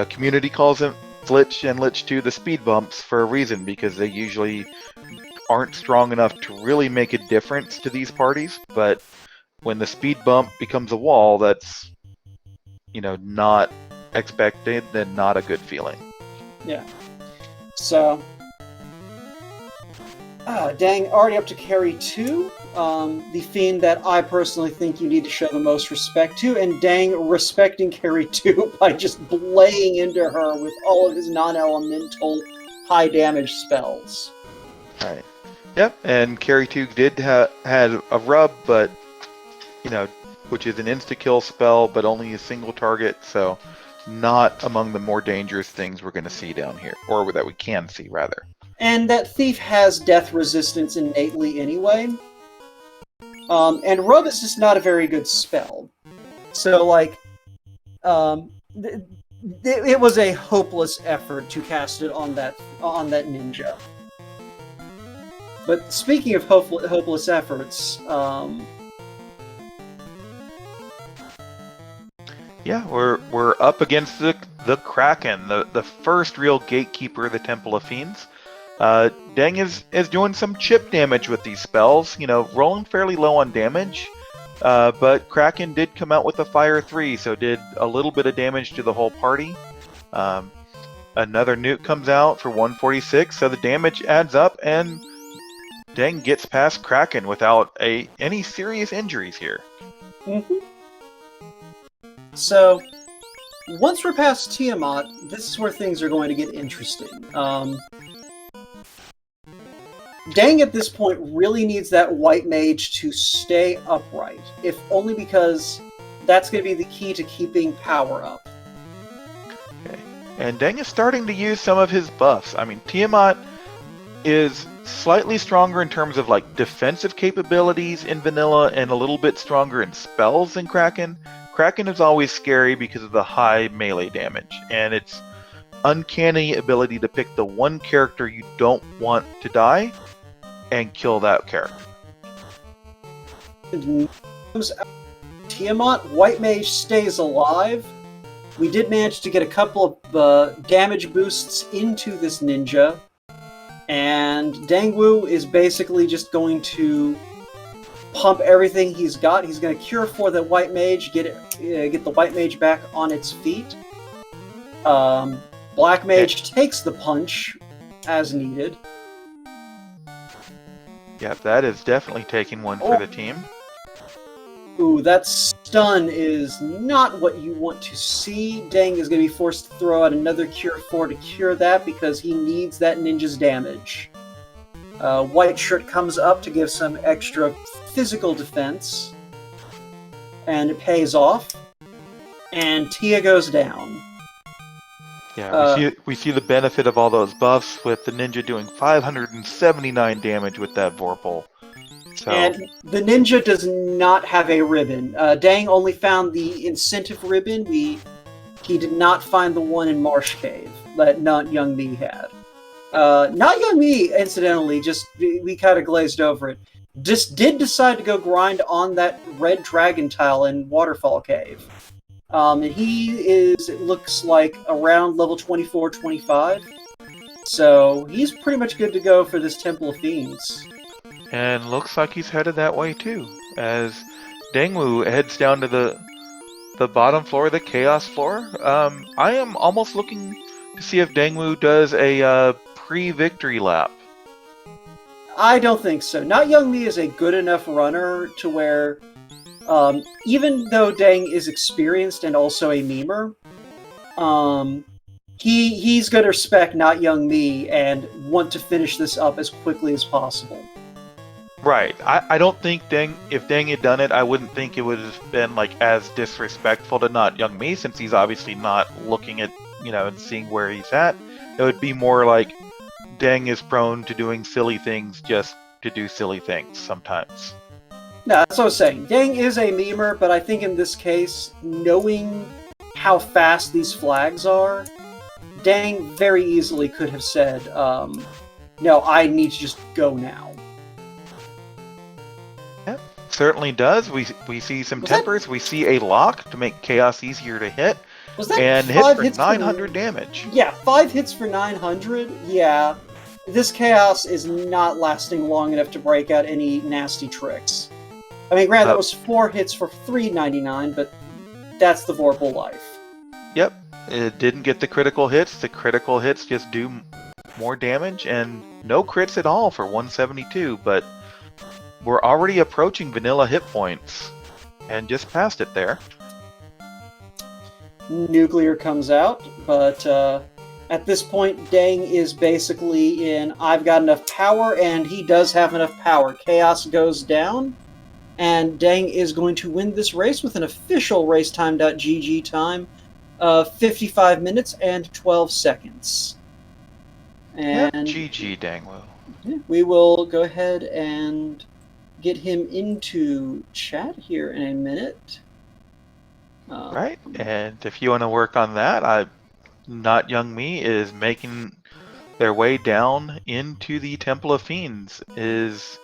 community calls it Lich and Lich 2 the speed bumps for a reason, because they usually aren't strong enough to really make a difference to these parties. But when the speed bump becomes a wall, that's, not expected and not a good feeling. Yeah. So, Deng already up to carry 2. The fiend that I personally think you need to show the most respect to, and Deng respecting carry 2 by just blaying into her with all of his non-elemental high damage spells. Right. Yep, and carry 2 did had a rub, but, which is an insta-kill spell, but only a single target, so not among the more dangerous things we're going to see down here, or that we can see, rather. And that thief has death resistance innately anyway. And rub is just not a very good spell. So, it was a hopeless effort to cast it on that ninja. But speaking of hopeless efforts, Yeah, we're up against the Kraken, the first real gatekeeper of the Temple of Fiends. Deng is doing some chip damage with these spells, rolling fairly low on damage. But Kraken did come out with a Fire 3, so did a little bit of damage to the whole party. Another nuke comes out for 146, so the damage adds up, and Deng gets past Kraken without any serious injuries here. Mm-hmm. So, once we're past Tiamat, this is where things are going to get interesting. Deng at this point really needs that white mage to stay upright, if only because that's going to be the key to keeping power up. Okay. And Deng is starting to use some of his buffs. I mean, Tiamat is slightly stronger in terms of defensive capabilities in vanilla and a little bit stronger in spells than Kraken. Kraken is always scary because of the high melee damage and its uncanny ability to pick the one character you don't want to die and kill that character. Tiamat, white mage stays alive. We did manage to get a couple of damage boosts into this ninja. And Dengwoo is basically just going to pump everything he's got. He's going to cure for the white mage, get the white mage back on its feet. Black mage takes the punch as needed. Yeah, that is definitely taking one for the team. Ooh, that stun is not what you want to see. Deng is going to be forced to throw out another Cure 4 to cure that because he needs that ninja's damage. White Shirt comes up to give some extra physical defense. And it pays off. And Tia goes down. Yeah, we see the benefit of all those buffs with the ninja doing 579 damage with that Vorpal. So. And the ninja does not have a ribbon. Deng only found the incentive ribbon. He did not find the one in Marsh Cave that notyoungme had. Notyoungme, incidentally, we kind of glazed over it, just did decide to go grind on that red dragon tile in Waterfall Cave. And it looks like around level 24, 25. So he's pretty much good to go for this Temple of Fiends. And looks like he's headed that way too, as Dengwoo heads down to the bottom floor, the Chaos floor. I am almost looking to see if Dengwoo does a pre-victory lap. I don't think so. Notyoungme is a good enough runner to where, even though Deng is experienced and also a memer, he's going to respect Notyoungme and want to finish this up as quickly as possible. Right. I don't think if Deng had done it, I wouldn't think it would have been as disrespectful to notyoungme, since he's obviously not looking at, and seeing where he's at. It would be more like Deng is prone to doing silly things just to do silly things sometimes. No, that's what I was saying. Deng is a memer, but I think in this case, knowing how fast these flags are, Deng very easily could have said, no, I need to just go now. Yep, certainly does. We see some tempers. We see a lock to make Chaos easier to hit. And hits for 900 damage. Yeah, 5 hits for 900. Yeah, this Chaos is not lasting long enough to break out any nasty tricks. I mean, granted, that was 4 hits for 399, but that's the Vorpal life. Yep, it didn't get the critical hits. The critical hits just do more damage, and no crits at all for 172, but we're already approaching vanilla hit points, and just past it there. Nuclear comes out, but at this point, Deng is basically in I've got enough power, and he does have enough power. Chaos goes down, and Deng is going to win this race with an official racetime.gg time of 55 minutes and 12 seconds. And yep, GG Dengwoo. We will go ahead and get him into chat here in a minute. Right, and if you want to work on that, notyoungme is making their way down into the Temple of Fiends, is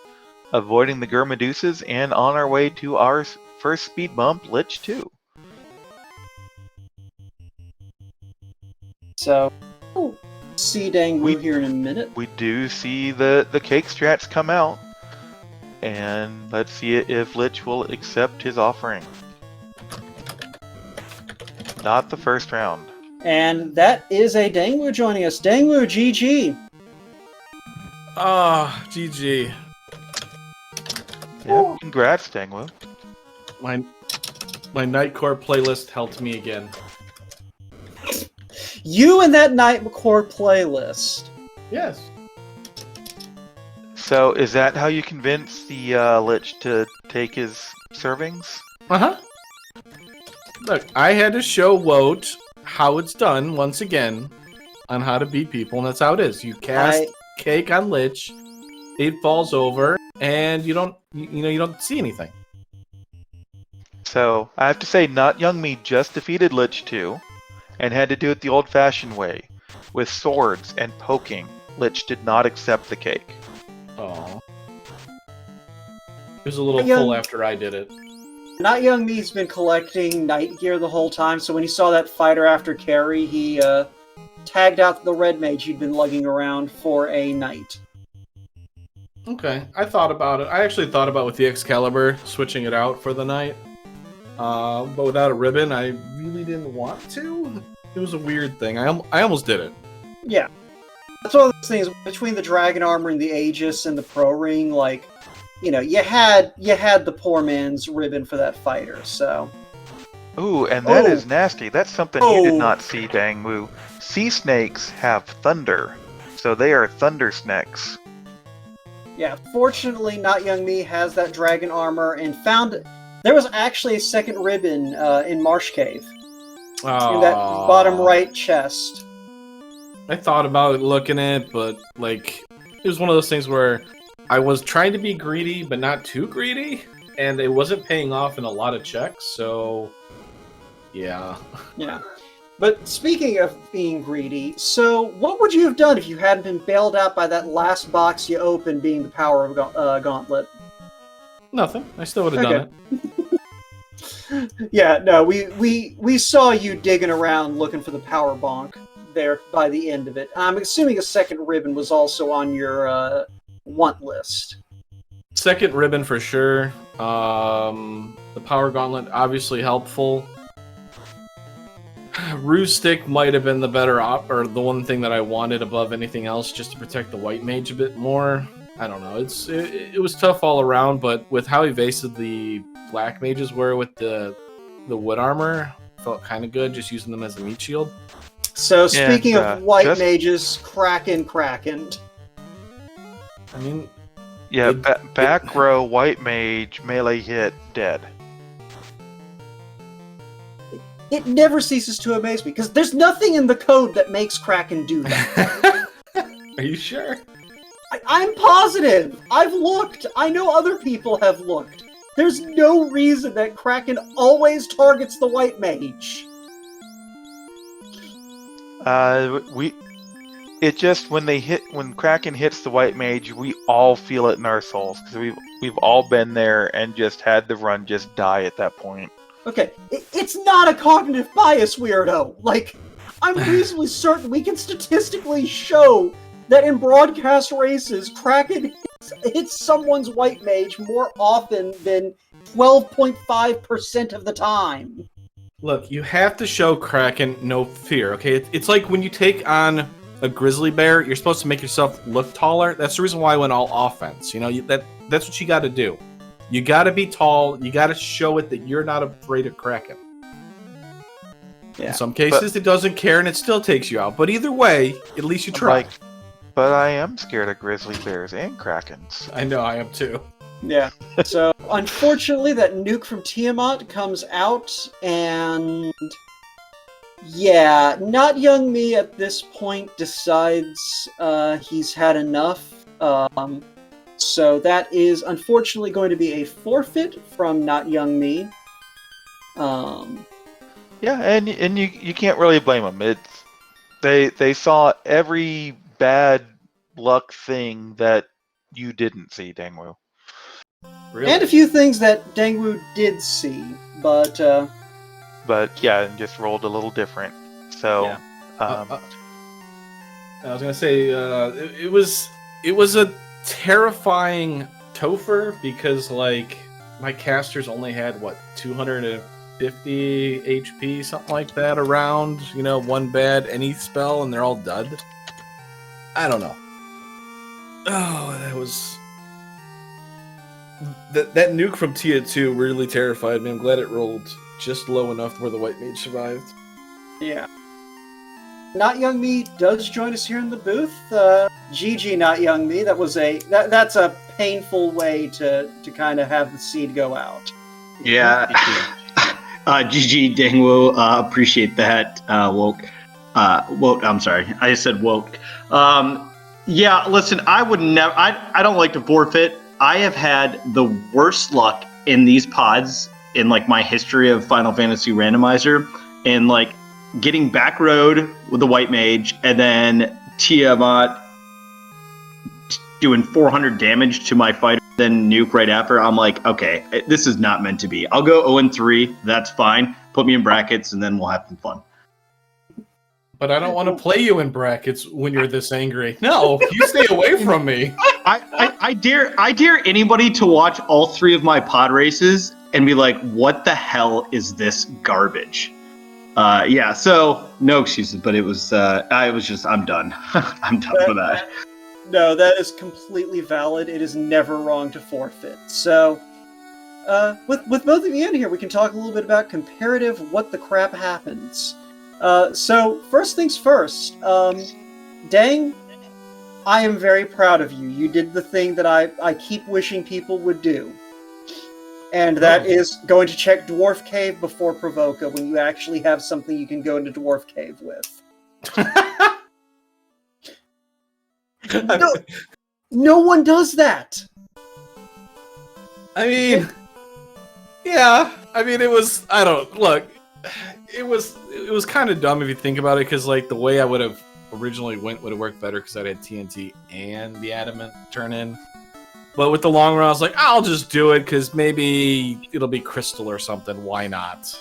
avoiding the Gurmedusas, and on our way to our first speed bump, Lich 2. So, we'll see Dengwoo here in a minute. We do see the cake strats come out. And let's see if Lich will accept his offering. Not the first round. And that is a Dengwoo joining us. Dengwoo, GG. Ah, GG. Yeah, congrats, Dengwoo. My Nightcore playlist helped me again. You and that Nightcore playlist. Yes. So, is that how you convince the Lich to take his servings? Uh-huh. Look, I had to show Woat how it's done once again on how to beat people, and that's how it is. You cast cake on Lich, it falls over, and you don't see anything. So, I have to say, notyoungme just defeated Lich 2, and had to do it the old-fashioned way, with swords and poking. Lich did not accept the cake. Oh. It was a little full after I did it. notyoungme's been collecting night gear the whole time, so when he saw that fighter after carry, he tagged out the red mage he'd been lugging around for a night. Okay, I thought about it. I actually thought about with the Excalibur switching it out for the night. But without a ribbon, I really didn't want to. It was a weird thing. I almost did it. Yeah. That's one of those things, between the dragon armor and the Aegis and the pro ring, like, you had the poor man's ribbon for that fighter, so. Ooh, and that is nasty. That's something you did not see, Dengwoo. Sea snakes have thunder, so they are thunder snakes. Yeah, fortunately, notyoungme has that dragon armor and found there was actually a second ribbon in Marsh Cave. In that bottom right chest. I thought about looking at it, but like it was one of those things where I was trying to be greedy, but not too greedy, and it wasn't paying off in a lot of checks, so yeah. Yeah. But speaking of being greedy, so what would you have done if you hadn't been bailed out by that last box you opened being the power of Gauntlet? Nothing. I still would have done it. Yeah, no, we saw you digging around looking for the power bonk there by the end of it. I'm assuming a second ribbon was also on your want list. Second ribbon for sure. The power gauntlet obviously helpful. Ruse stick might have been the better or the one thing that I wanted above anything else, just to protect the white mage a bit more. I don't know. It was tough all around, but with how evasive the black mages were with the wood armor, felt kind of good just using them as a meat shield. So speaking of white mages, Kraken. I mean, yeah, back row white mage melee hit dead. It never ceases to amaze me because there's nothing in the code that makes Kraken do that. Are you sure? I'm positive. I've looked. I know other people have looked. There's no reason that Kraken always targets the white mage. It just when Kraken hits the white mage, we all feel it in our souls because we've all been there and just had the run just die at that point. Okay, it's not a cognitive bias, weirdo. Like, I'm reasonably certain we can statistically show that in broadcast races, Kraken hits someone's white mage more often than 12.5% of the time. Look, you have to show Kraken no fear, okay? It's like when you take on a grizzly bear, you're supposed to make yourself look taller. That's the reason why I went all offense. You know, that's what you got to do. You got to be tall. You got to show it that you're not afraid of Kraken. Yeah. In some cases, it doesn't care and it still takes you out. But either way, at least you try. But I am scared of grizzly bears and Krakens. I know, I am too. Yeah. So, unfortunately, that nuke from Tiamat comes out, and yeah, notyoungme at this point decides he's had enough. So that is unfortunately going to be a forfeit from notyoungme. Yeah, and you can't really blame them. They saw every bad luck thing that you didn't see, Dengwoo. Really? And a few things that Dengwoo did see, but yeah, and just rolled a little different. So, I was gonna say it was a terrifying Topher because like my casters only had what 250 HP, something like that around. You know, one bad any spell and they're all dud. I don't know. Oh, that was that nuke from Tia 2 really terrified me. I'm glad it rolled just low enough where the white mage survived. Yeah. notyoungme does join us here in the booth. GG notyoungme. That's a painful way to kind of have the seed go out. Yeah. GG Dengwoo. Appreciate that. Woke. I'm sorry. I just said woke. Yeah, listen, I would never. I don't like to forfeit. I have had the worst luck in these pods in like my history of Final Fantasy Randomizer, and like getting back road with the white mage, and then Tiamat doing 400 damage to my fighter, then nuke right after. I'm like, okay, this is not meant to be. I'll go 0-3. That's fine. Put me in brackets, and then we'll have some fun. But I don't want to play you in brackets when you're this angry. No, you stay away from me. I dare anybody to watch all 3 of my pod races and be like, what the hell is this garbage? Yeah, so no excuses, but it was I'm done. I'm done with that. No, that is completely valid. It is never wrong to forfeit. So, with both of you in here, we can talk a little bit about comparative what the crap happens. So, first things first, Deng, I am very proud of you. You did the thing that I keep wishing people would do. And that is going to check Dwarf Cave before Provoca when you actually have something you can go into Dwarf Cave with. No one does that! I mean, yeah. I mean, it was kind of dumb if you think about it, because like the way I would have originally would have worked better because I had TNT and the adamant turn in. But with the long run, I was like, I'll just do it because maybe it'll be crystal or something. Why not?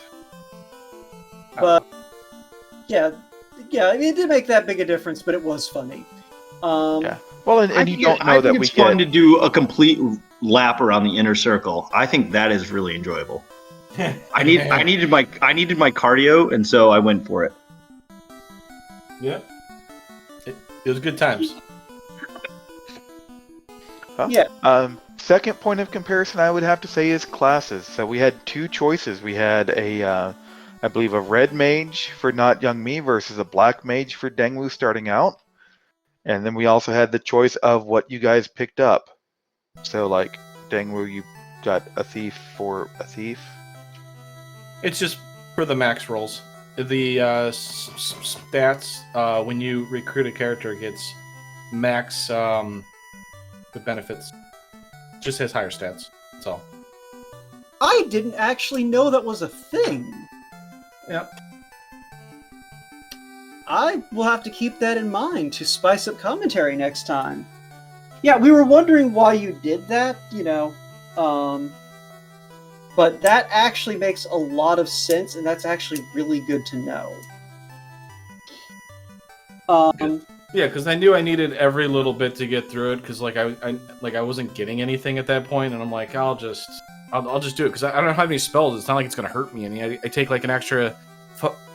But yeah, I mean, it didn't make that big a difference, but it was funny. Yeah. Well, and you don't know I that think we it's fun get. to do a complete lap around the inner circle. I think that is really enjoyable. I needed my cardio, and so I went for it. Yeah. It was good times. Yeah. Second point of comparison I would have to say is classes. So we had 2 choices. We had I believe a red mage for notyoungme versus a black mage for Dengwoo starting out. And then we also had the choice of what you guys picked up. So like Dengwoo, you got a thief for a thief. It's just for the max rolls. The stats when you recruit a character gets max the benefits. Just has higher stats. That's all. I didn't actually know that was a thing. Yep. I will have to keep that in mind to spice up commentary next time. Yeah, we were wondering why you did that, but that actually makes a lot of sense, and that's actually really good to know. Yeah, because I knew I needed every little bit to get through it, because like I wasn't getting anything at that point, and I'm like, I'll just do it because I don't have any spells. It's not like it's gonna hurt me any. I take like an extra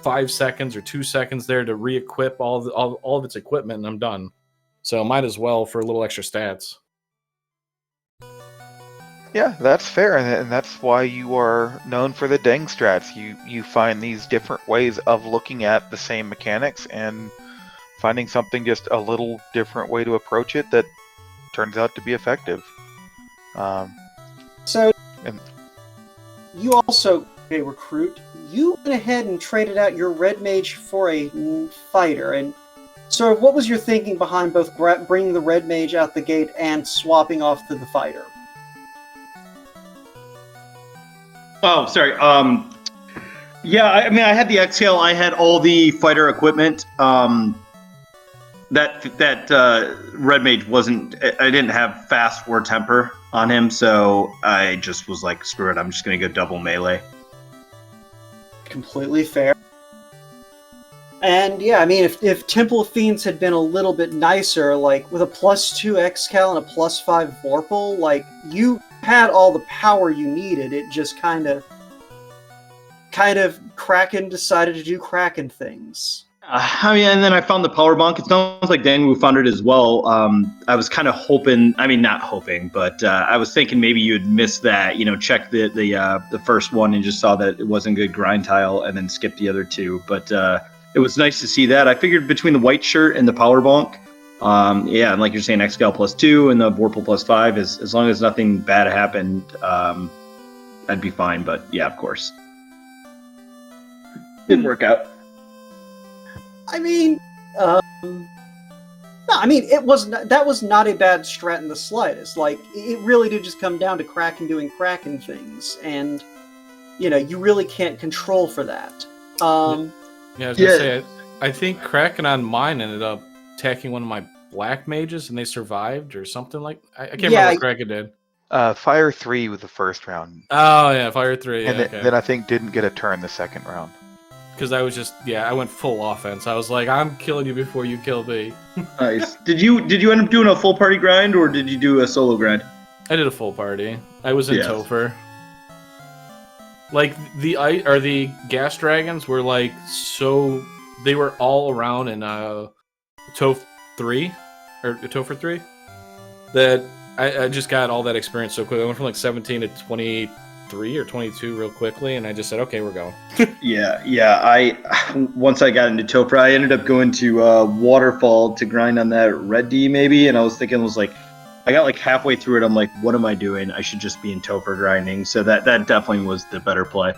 5 seconds or 2 seconds there to re-equip all of its equipment, and I'm done. So might as well for a little extra stats. Yeah, that's fair, and that's why you are known for the Deng strats. You find these different ways of looking at the same mechanics and finding something just a little different way to approach it that turns out to be effective. So, you also, a recruit, you went ahead and traded out your red mage for a fighter, and so what was your thinking behind both bringing the red mage out the gate and swapping off to the fighter? Oh, sorry. Yeah, I mean, I had the exhale. I had all the fighter equipment. That red mage wasn't. I didn't have fast war temper on him, so I just was like, screw it. I'm just gonna go double melee. Completely fair. And yeah, I mean, if Temple of Fiends had been a little bit nicer, like with a +2 Excal and a +5 Vorpal, like you had all the power you needed. It just kind of Kraken decided to do Kraken things. I mean, and then I found the power bonk. It sounds like Dengwoo found it as well. I was kind of hoping, I mean, not hoping, but I was thinking maybe you had missed that. Check the first one and just saw that it wasn't good grind tile, and then skip the other two. But it was nice to see that. I figured between the white shirt and the power bonk, yeah, and like you're saying, Excal +2 and the Vorpal +5, as long as nothing bad happened, I'd be fine. But yeah, of course, didn't work out. I mean, no, I mean that was not a bad strat in the slightest. Like it really did just come down to Kraken doing Kraken things, and you really can't control for that. Yeah, I was gonna say, I think Kraken on mine ended up attacking one of my black mages, and they survived or something like. I can't remember what Kraken did. Fire 3 with the first round. Oh yeah, Fire 3. And Yeah, then I think didn't get a turn the second round. Because I was just, I went full offense. I was like, I'm killing you before you kill me. Nice. Did you end up doing a full party grind, or did you do a solo grind? I did a full party. I was in Topher. Like the gas dragons were like they were all around in Toph 3 or Topher 3. That I just got all that experience so quick. I went from like 17 to 23 or 22 real quickly, and I just said, okay, we're going. Yeah. Once I got into Topher, I ended up going to Waterfall to grind on that Red D maybe, and I was thinking, I got like halfway through it, I'm like, what am I doing? I should just be in Topher grinding. So that definitely was the better play.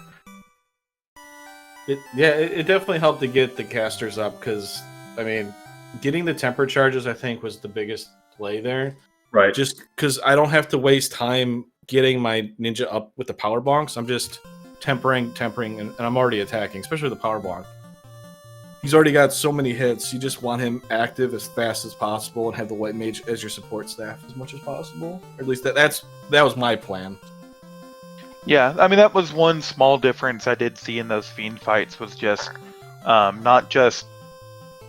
It definitely helped to get the casters up, because I mean, getting the temper charges I think was the biggest play there. Right. Just because I don't have to waste time getting my ninja up with the power bonks. I'm just tempering, and I'm already attacking, especially the power bonk. He's already got so many hits. You just want him active as fast as possible and have the white mage as your support staff as much as possible. Or at least that was my plan. Yeah, I mean, that was one small difference I did see in those Fiend fights, was just not just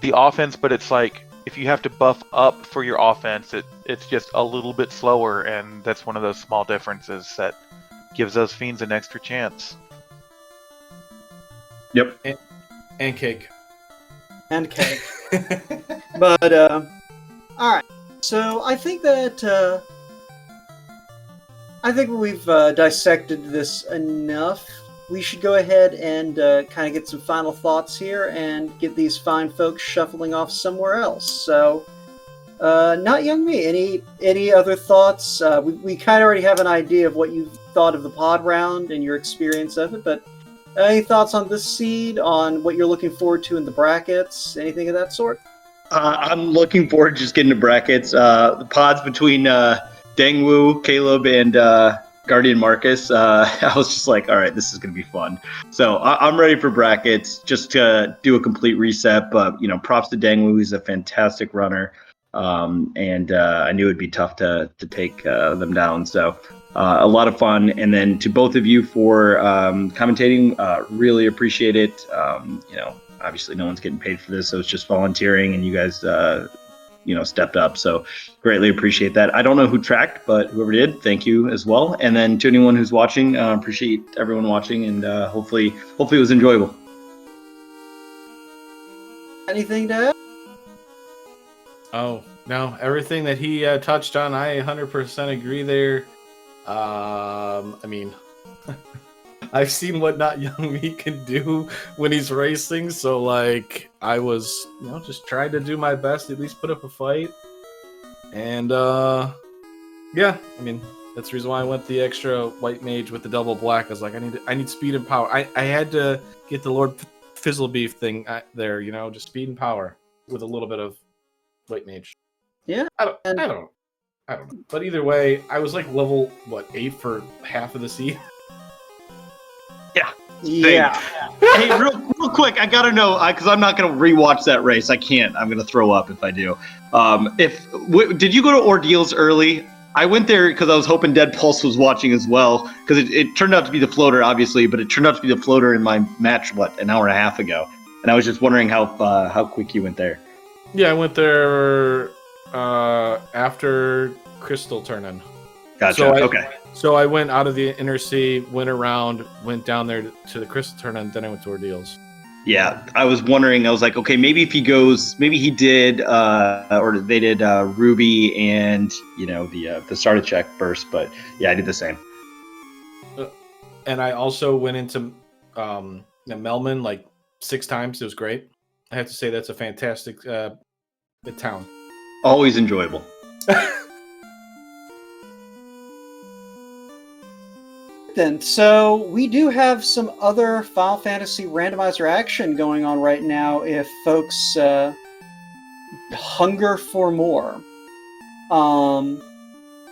the offense, but it's like if you have to buff up for your offense, it's just a little bit slower, and that's one of those small differences that gives those Fiends an extra chance. Yep. And cake. And cake. But, alright. So, I think that, we've dissected this enough. We should go ahead and kind of get some final thoughts here and get these fine folks shuffling off somewhere else. So, notyoungme, any other thoughts? We kind of already have an idea of what you thought of the pod round and your experience of it, but any thoughts on this seed, on what you're looking forward to in the brackets, anything of that sort? I'm looking forward to just getting to brackets. The pods between Dengwoo, Caleb, and Guardian Marcus, I was just like, all right, this is going to be fun. So I'm ready for brackets, just to do a complete reset. But, props to Dengwoo. He's a fantastic runner. And I knew it'd be tough to take them down. So a lot of fun. And then to both of you for commentating, really appreciate it. Obviously no one's getting paid for this, so it's just volunteering, and you guys stepped up, so greatly appreciate that. I don't know who tracked, but whoever did, thank you as well. And then to anyone who's watching, appreciate everyone watching, and hopefully it was enjoyable. Anything to add? Oh no, everything that he touched on, I 100% agree there. I mean, I've seen what notyoungme can do when he's racing, so like I was, just trying to do my best to at least put up a fight. And yeah, I mean, that's the reason why I went the extra white mage with the double black. I was like, I need speed and power. I had to get the Lord Fizzlebeef thing there, just speed and power with a little bit of white mage. Yeah. I don't know. But either way, I was like level 8 for half of the seed. Yeah. Hey, real quick, I gotta know, because I'm not gonna rewatch that race. I can't. I'm gonna throw up if I do. Did you go to Ordeals early? I went there because I was hoping Dead Pulse was watching as well, because it turned out to be the floater, obviously, but it turned out to be the floater in my match, an hour and a half ago. And I was just wondering how quick you went there. Yeah, I went there after Crystal Turn-In. Gotcha. Okay. So I went out of the Inner Sea, went around, went down there to the Crystal Turn-In, then I went to Ordeals. Yeah, I was wondering. I was like, okay, maybe if he goes, maybe he did, or they did Ruby and the starter check first. But yeah, I did the same. And I also went into Melman like 6 times. It was great. I have to say that's a fantastic town. Always enjoyable. Then, so we do have some other Final Fantasy randomizer action going on right now if folks hunger for more.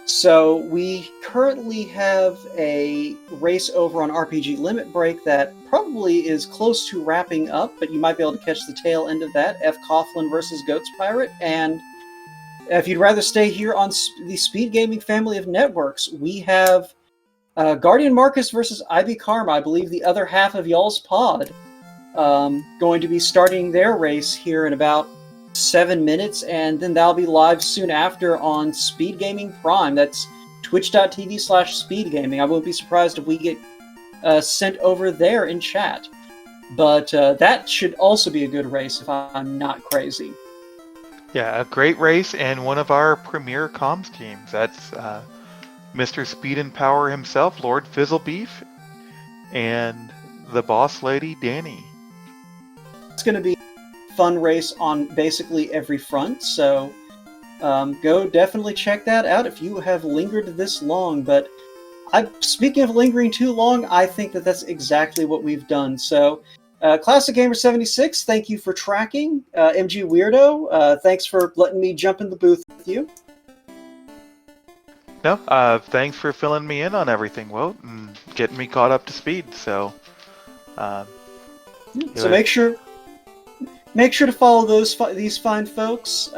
So we currently have a race over on RPG Limit Break that probably is close to wrapping up, but you might be able to catch the tail end of that, F. Coughlin versus Goats Pirate. And if you'd rather stay here on the Speed Gaming family of networks, we have Guardian Marcus versus IB Karma, I believe the other half of y'all's pod, going to be starting their race here in about 7 minutes, and then that'll be live soon after on Speed Gaming Prime. That's twitch.tv/speedgaming. I wouldn't be surprised if we get sent over there in chat. But that should also be a good race if I'm not crazy. Yeah, a great race and one of our premier comms teams. That's Mr. Speed and Power himself, Lord Fizzlebeef, and the boss lady, Danny. It's going to be a fun race on basically every front, so go definitely check that out if you have lingered this long. But speaking of lingering too long, I think that's exactly what we've done. So, Classic Gamer 76, thank you for tracking. MG Weirdo, thanks for letting me jump in the booth with you. No, thanks for filling me in on everything, Wout, and getting me caught up to speed. So, so make sure to follow these fine folks.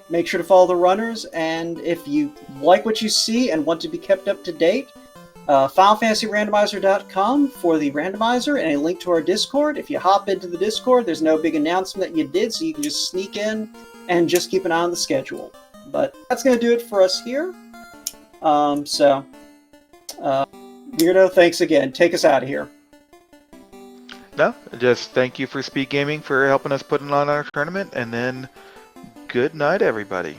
Make sure to follow the runners, and if you like what you see and want to be kept up to date, FinalFantasyRandomizer.com for the randomizer and a link to our Discord. If you hop into the Discord, there's no big announcement that you did, so you can just sneak in and just keep an eye on the schedule. But that's going to do it for us here. Weirdo, thanks again. Take us out of here. no, just thank you for Speed Gaming for helping us put on our tournament, and then good night, everybody.